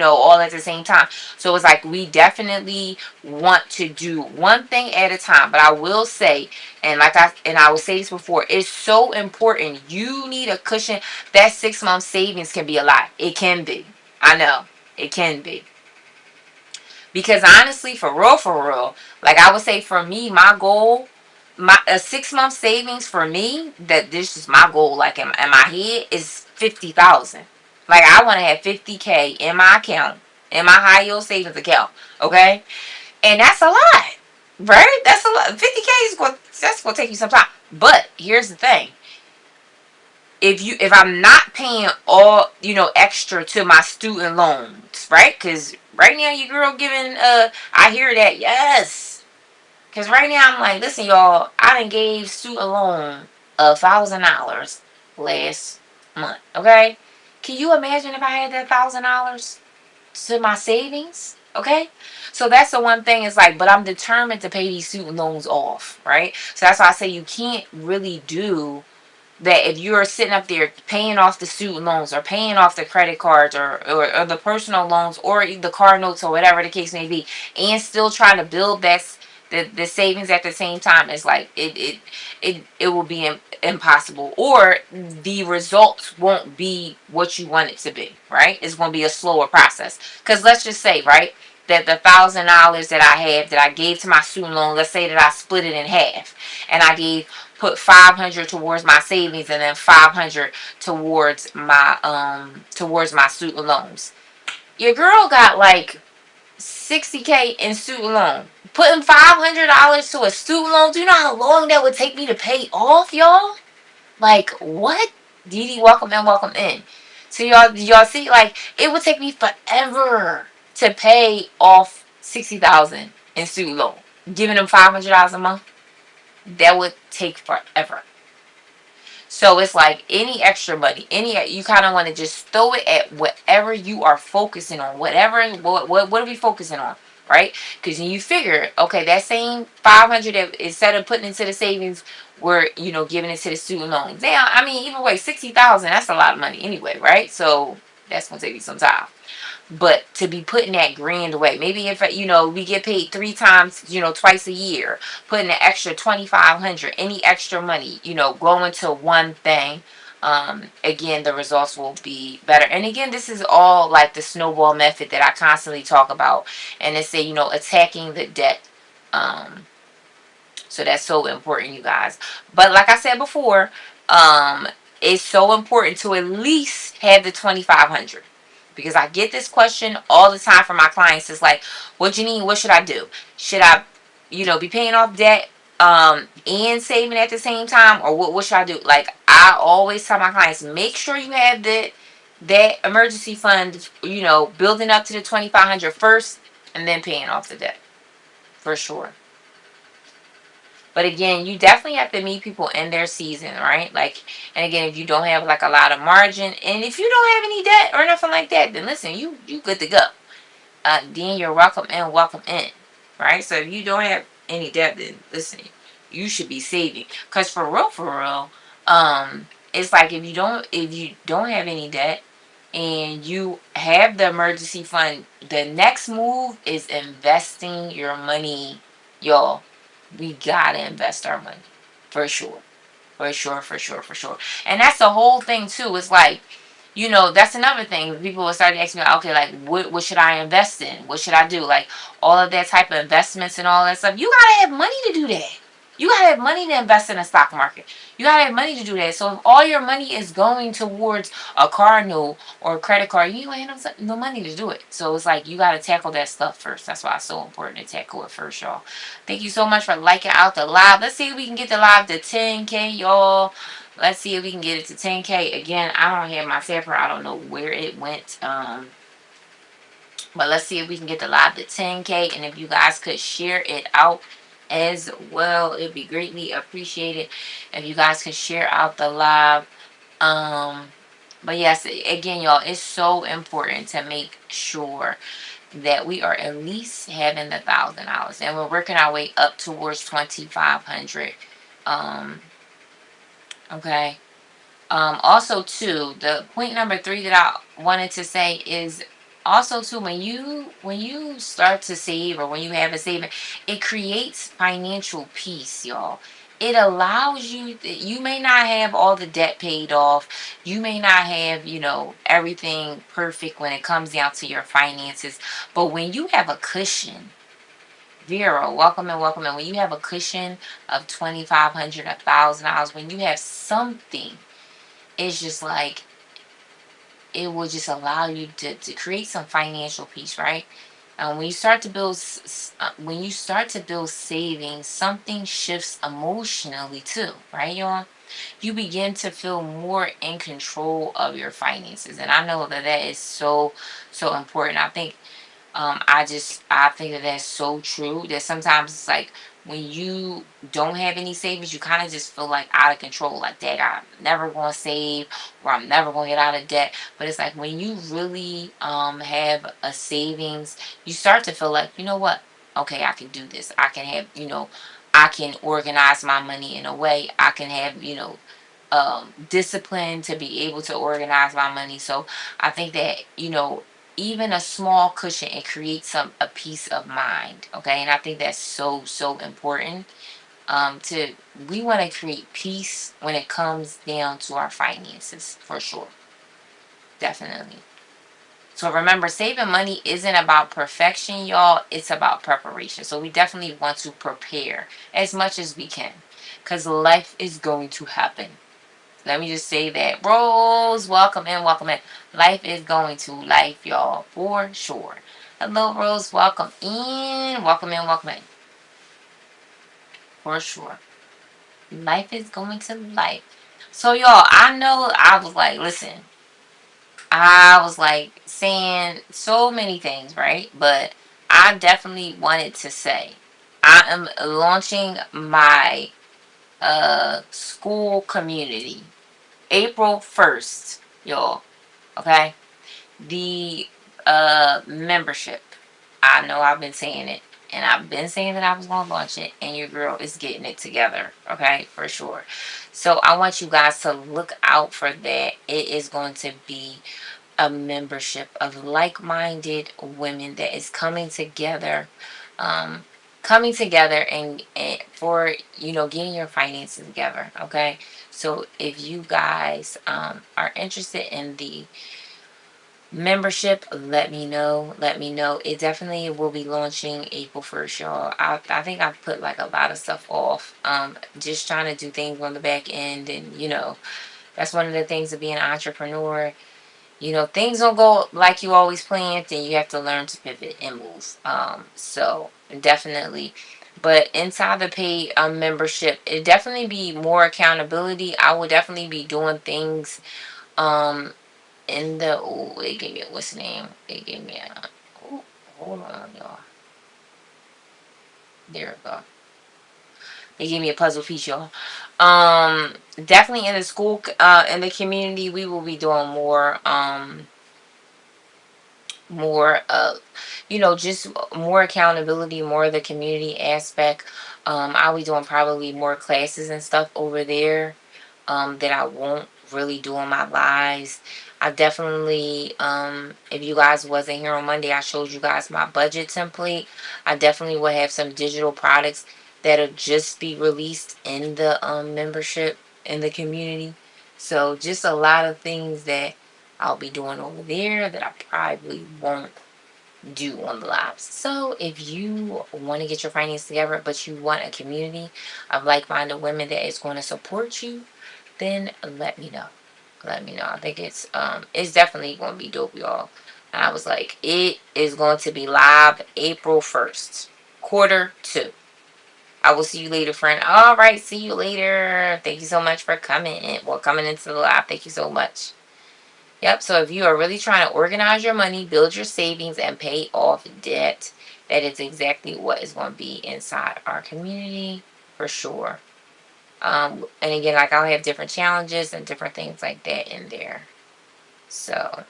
all at the same time. So it's like we definitely want to do one thing at a time. But I will say, and I will say this before, it's so important. You need a cushion. That 6 month savings can be a lot. It can be. I know. It can be. Because honestly, for real, like I would say for me, my goal, my a 6 month savings for me, that this is my goal, like in my head, is 50,000. Like I want to have 50K in my account, in my high yield savings account. Okay, and that's a lot, right? That's a lot. 50K that's going to take you some time. But here's the thing: if I'm not paying all extra to my student loans, right? Because right now your girl giving I hear that, yes. Because right now I'm like, listen, y'all, I done gave student loan $1,000 last month. Okay, can you imagine if I had that $1,000 to my savings? Okay? So that's the one thing, is like, but I'm determined to pay these student loans off, right? So that's why I say you can't really do that if you're sitting up there paying off the student loans or paying off the credit cards, or the personal loans or the car notes or whatever the case may be, and still trying to build the savings at the same time. Is like it will be impossible, or the results won't be what you want it to be, right? It's going to be a slower process, because let's just say, right, that the $1,000 that I have that I gave to my student loan, let's say that I split it in half, and I gave put 500 towards my savings, and then 500 towards my student loans. Your girl got like 60K in student loan. Putting $500 to a student loan, do you know how long that would take me to pay off, y'all? Like, what? Dee Dee, welcome in, welcome in. So y'all see, like, it would take me forever to pay off 60,000 in student loan. Giving them $500 a month, that would take forever. So it's like any extra money, you kind of want to just throw it at whatever you are focusing on, whatever. What are we focusing on, right? Because you figure, okay, that same 500 that instead of putting into the savings, we're giving it to the student loans. Now, I mean, even way 60,000, that's a lot of money anyway, right? So that's gonna take you some time. But to be putting that grand away, maybe if we get paid 3 times, twice a year, putting an extra 2,500, any extra money, going to one thing. Again, the results will be better. And again, this is all like the snowball method that I constantly talk about, and they say, attacking the debt. So that's so important, you guys. But like I said before, it's so important to at least have the 2,500, because I get this question all the time from my clients. It's like, what you need? What should I do? Should I, be paying off debt and saving at the same time, or what should I do? Like, I always tell my clients, make sure you have that emergency fund, building up to the 2,500 first, and then paying off the debt for sure. But again, you definitely have to meet people in their season, right? Like, and again, if you don't have like a lot of margin, and if you don't have any debt or nothing like that, then listen, you good to go. Then you're welcome in, welcome in, right? So if you don't have any debt, then listen, you should be saving, cause for real, it's like if you don't have any debt and you have the emergency fund, the next move is investing your money, y'all. We gotta invest our money for sure, for sure, for sure, for sure. And that's the whole thing too. It's like, that's another thing. People will start asking me, okay, like, what should I invest in? What should I do? Like, all of that type of investments and all that stuff. You gotta have money to do that. You gotta have money to invest in the stock market. You gotta have money to do that. So if all your money is going towards a car note or a credit card, you ain't have no money to do it. So it's like you gotta tackle that stuff first. That's why it's so important to tackle it first, y'all. Thank you so much for liking out the live. Let's see if we can get the live to 10K, y'all. Let's see if we can get it to 10K. Again, I don't have my tapper. I don't know where it went. But let's see if we can get the live to 10K. And if you guys could share it out as well, it'd be greatly appreciated if you guys could share out the live. But yes, again, y'all, it's so important to make sure that we are at least having the $1,000, and we're working our way up towards 2,500. Okay. Also, too, the point number 3 that I wanted to say is also too, when you start to save, or when you have a saving, it creates financial peace, y'all. It allows you may not have all the debt paid off. You may not have, everything perfect when it comes down to your finances. But when you have a cushion, Vera, welcome and welcome in. When you have a cushion of 2,500, $1,000, when you have something, it's just like it will just allow you to create some financial peace, right? When you start to build savings, something shifts emotionally too, right, y'all? You begin to feel more in control of your finances, and I know that is so important. I think I think that that's so true. That sometimes it's like when you don't have any savings, you kind of just feel like out of control, like, dang, I'm never going to save, or I'm never going to get out of debt. But it's like when you really have a savings, you start to feel like, you know what? Okay, I can do this. I can have, I can organize my money in a way. I can have, discipline to be able to organize my money. So I think that, even a small cushion, it creates a peace of mind. Okay. And I think that's so, so important. To We want to create peace when it comes down to our finances, for sure. Definitely. So remember, saving money isn't about perfection, y'all. It's about preparation. So we definitely want to prepare as much as we can, because life is going to happen. Let me just say that. Rose, welcome in, welcome in. Life is going to life, y'all, for sure. Hello, Rose, welcome in. Welcome in, welcome in. For sure. Life is going to life. So, y'all, I know I was like, listen, I was like saying so many things, right? But I definitely wanted to say, I am launching my school community April 1st, y'all. Okay? The membership. I know I've been saying it. And I've been saying that I was going to launch it. And your girl is getting it together. Okay? For sure. So I want you guys to look out for that. It is going to be a membership of like-minded women that is um, coming together and for getting your finances together. Okay, so if you guys are interested in the membership, let me know. It definitely will be launching April 1st, y'all. I think I've put like a lot of stuff off, just trying to do things on the back end. And that's one of the things of being an entrepreneur. Things don't go like you always planned, and you have to learn to pivot and move. So definitely. But inside the paid membership, it definitely be more accountability. I will definitely be doing things um in the it gave me what's the name? It gave me a hold on, y'all. There we go. They gave me a puzzle piece, y'all. Definitely in the school, in the community, we will be doing more just more accountability, more of the community aspect. I'll be doing probably more classes and stuff over there that I won't really do on my lives. I definitely, if you guys wasn't here on Monday, I showed you guys my budget template. I definitely will have some digital products that'll just be released in the membership in the community. So just a lot of things that I'll be doing over there that I probably won't do on the lives. So if you want to get your finances together, but you want a community of like-minded women that is going to support you, then let me know. Let me know. I think it's definitely going to be dope, y'all. And I was like, it is going to be live April 1st, quarter two. I will see you later, friend. All right, see you later. Thank you so much for coming. Well, coming into the live. Thank you so much. Yep. So if you are really trying to organize your money, build your savings, and pay off debt, that is exactly what is going to be inside our community for sure. And again, like I'll have different challenges and different things like that in there. So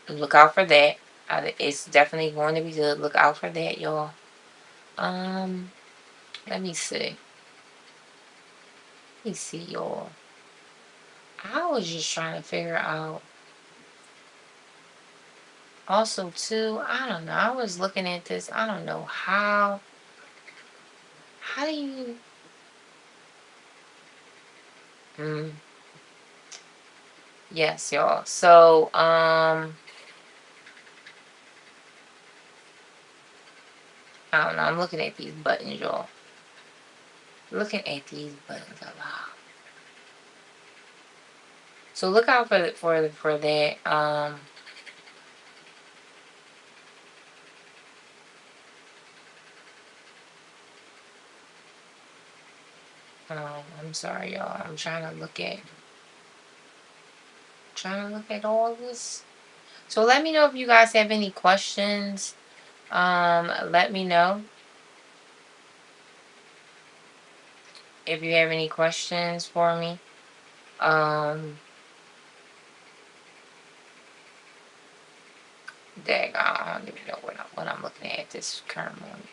look out for that. It's definitely going to be good. Look out for that, y'all. Um, let me see. Let me see, y'all. I was just trying to figure out. Also, too, I don't know. I was looking at this. I don't know how. How do you? Mm, yes, y'all. So, I don't know. I'm looking at these buttons, y'all. Looking at these buttons a lot. So look out for that. I'm sorry, y'all. I'm trying to look at all this. So let me know if you guys have any questions. Let me know. if you have any questions for me. Um, I don't even know what I'm looking at this current moment.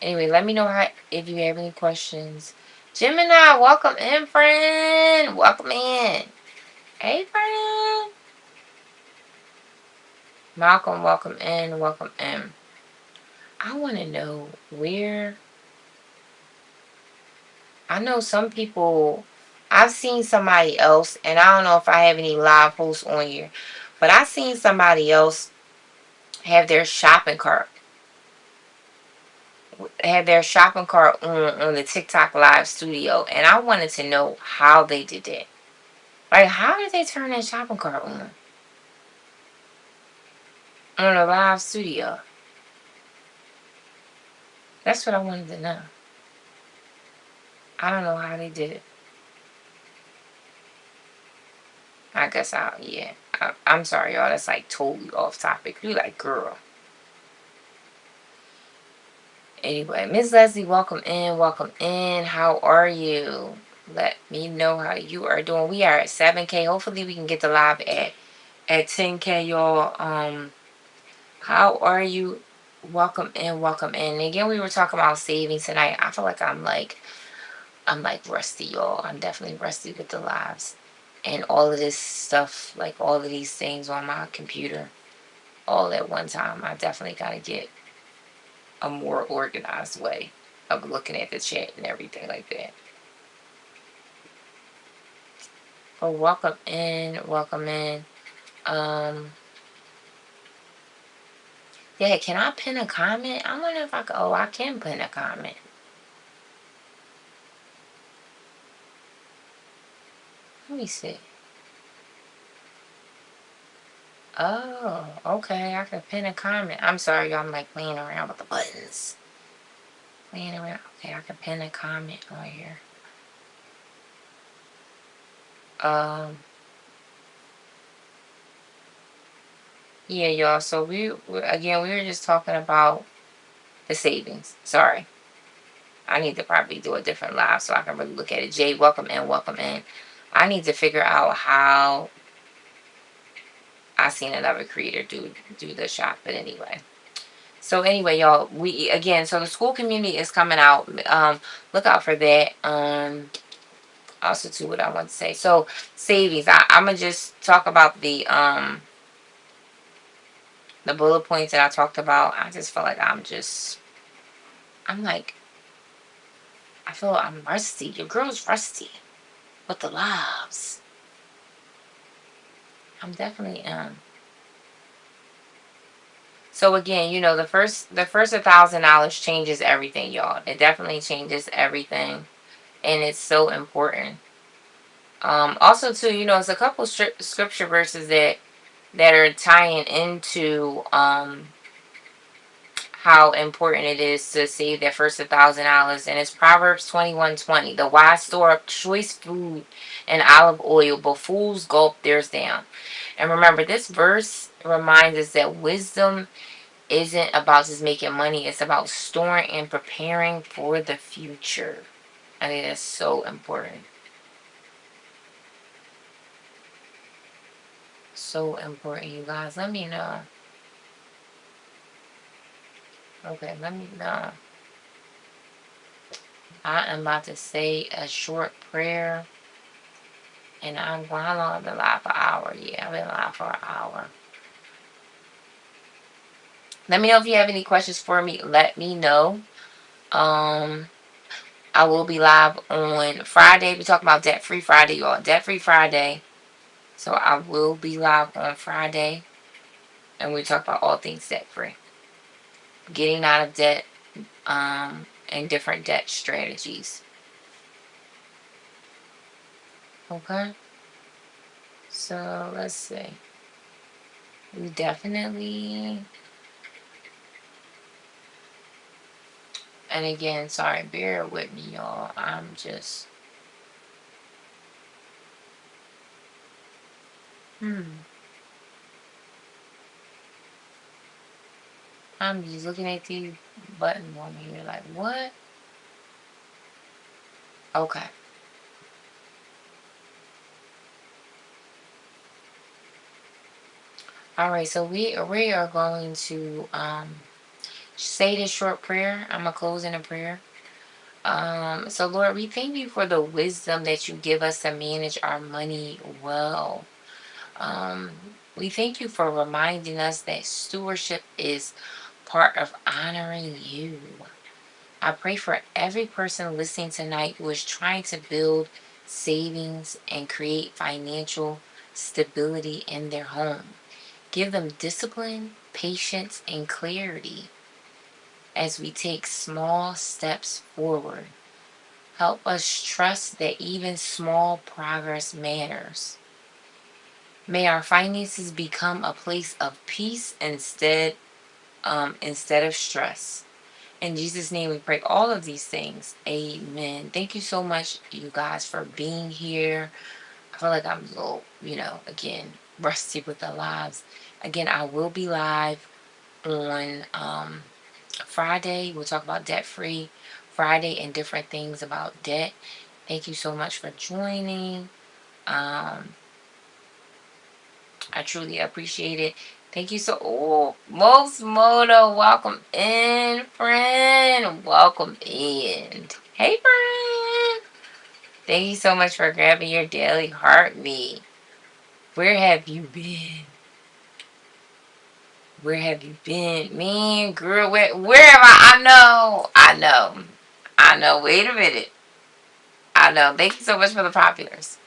Anyway, let me know if you have any questions. Gemini, welcome in, friend. Welcome in. Hey, friend. Malcolm, welcome in. Welcome in. I want to know where. I know some people. I've seen somebody else, and I don't know if I have any live posts on here, but I've seen somebody else have their shopping cart on the TikTok live studio, and I wanted to know how they did that. Like, how did they turn that shopping cart on a live studio? That's what I wanted to know. I don't know how they did it. I guess yeah. I'm sorry, y'all. That's like totally off topic. You like, girl. Anyway, Miss Leslie, welcome in. Welcome in. How are you? Let me know how you are doing. We are at 7K. Hopefully, we can get the live at 10K, y'all. How are you? Welcome in. Welcome in. And again, we were talking about savings tonight. I feel like I'm like rusty, y'all. I'm definitely rusty with the lives and all of this stuff, like all of these things on my computer all at one time. I definitely got to get a more organized way of looking at the chat and everything like that. Oh, welcome in. Welcome in. Yeah, can I pin a comment? I wonder if I can. Oh, I can pin a comment. Let me see. Oh, okay. I can pin a comment. I'm sorry, y'all. I'm like playing around with the buttons. Playing around. Okay, I can pin a comment on here. Yeah, y'all. So we were just talking about the savings. Sorry, I need to probably do a different live so I can really look at it. Jay, welcome in, welcome in. I need to figure out how I seen another creator do the shop, but anyway. So anyway, y'all, so the school community is coming out. Look out for that. Also too, what I want to say. So savings. I'm gonna just talk about the bullet points that I talked about. I just feel like I'm like, I feel I'm rusty. Your girl's rusty with the lives. I'm definitely So again, the first $1,000 changes everything, y'all. It definitely changes everything, and it's so important. Also too, it's a couple scripture verses that are tying into how important it is to save that first $1,000, and it's Proverbs 21:20. The wise store up choice food and olive oil, but fools gulp theirs down. And remember, this verse reminds us that wisdom isn't about just making money, it's about storing and preparing for the future. I think that's so important. So important, you guys. Let me know. Okay, let me know. I am about to say a short prayer. And how long I've been live for an hour? Yeah, I've been live for an hour. Let me know if you have any questions for me. Let me know. Um, I will be live on Friday. We talk about Debt Free Friday, y'all. Debt Free Friday. So I will be live on Friday, and we talk about all things debt free, getting out of debt, and different debt strategies. Okay. So let's see. We definitely. And again, sorry, bear with me, y'all. I'm just. I'm just looking at these buttons on here like, what? Okay. All right. So we are going to say this short prayer. I'm gonna close in a prayer. So Lord, we thank you for the wisdom that you give us to manage our money well. Um, we thank you for reminding us that stewardship is part of honoring you. I pray for every person listening tonight who is trying to build savings and create financial stability in their home. Give them discipline, patience, and clarity as we take small steps forward. Help us trust that even small progress matters. May our finances become a place of peace instead of stress. In Jesus' name we pray all of these things. Amen. Thank you so much, you guys, for being here. I feel like I'm a little, again, rusty with the lives. Again, I will be live on Friday. We'll talk about debt free Friday and different things about debt. Thank you so much for joining. Um, I truly appreciate it. Thank you so. Oh, Most Moto, welcome in, friend. Welcome in. Hey, friend. Thank you so much for grabbing your daily heartbeat. Where have you been? Where have you been? Man, girl, where am I? I know. I know. I know. Wait a minute. I know. Thank you so much for the populars.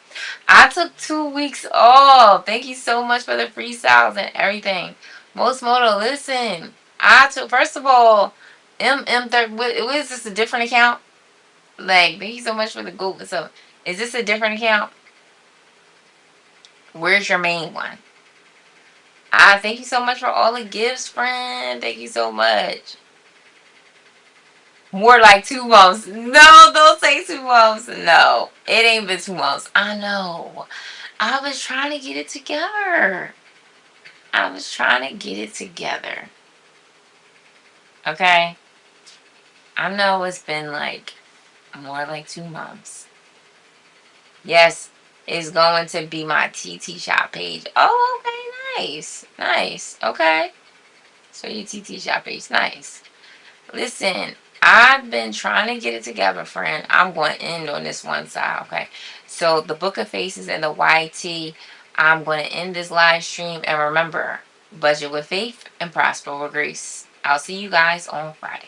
I took 2 weeks off. Thank you so much for the freestyles and everything. Most Moto, listen. I took, first of all, what is this, a different account? Like, thank you so much for the Google. So, is this a different account? Where's your main one? Thank you so much for all the gifts, friend. Thank you so much. More like 2 months. No, don't say 2 months. No, it ain't been 2 months. I know. I was trying to get it together. I was trying to get it together. Okay? I know it's been like more like 2 months. Yes, it's going to be my TT shop page. Oh, okay, nice. Nice. Okay. So your TT shop page, nice. Listen, I've been trying to get it together, friend. I'm going to end on this one side, okay? So the Book of Faces and the YT, I'm going to end this live stream. And remember, budget with faith and prosper with grace. I'll see you guys on Friday.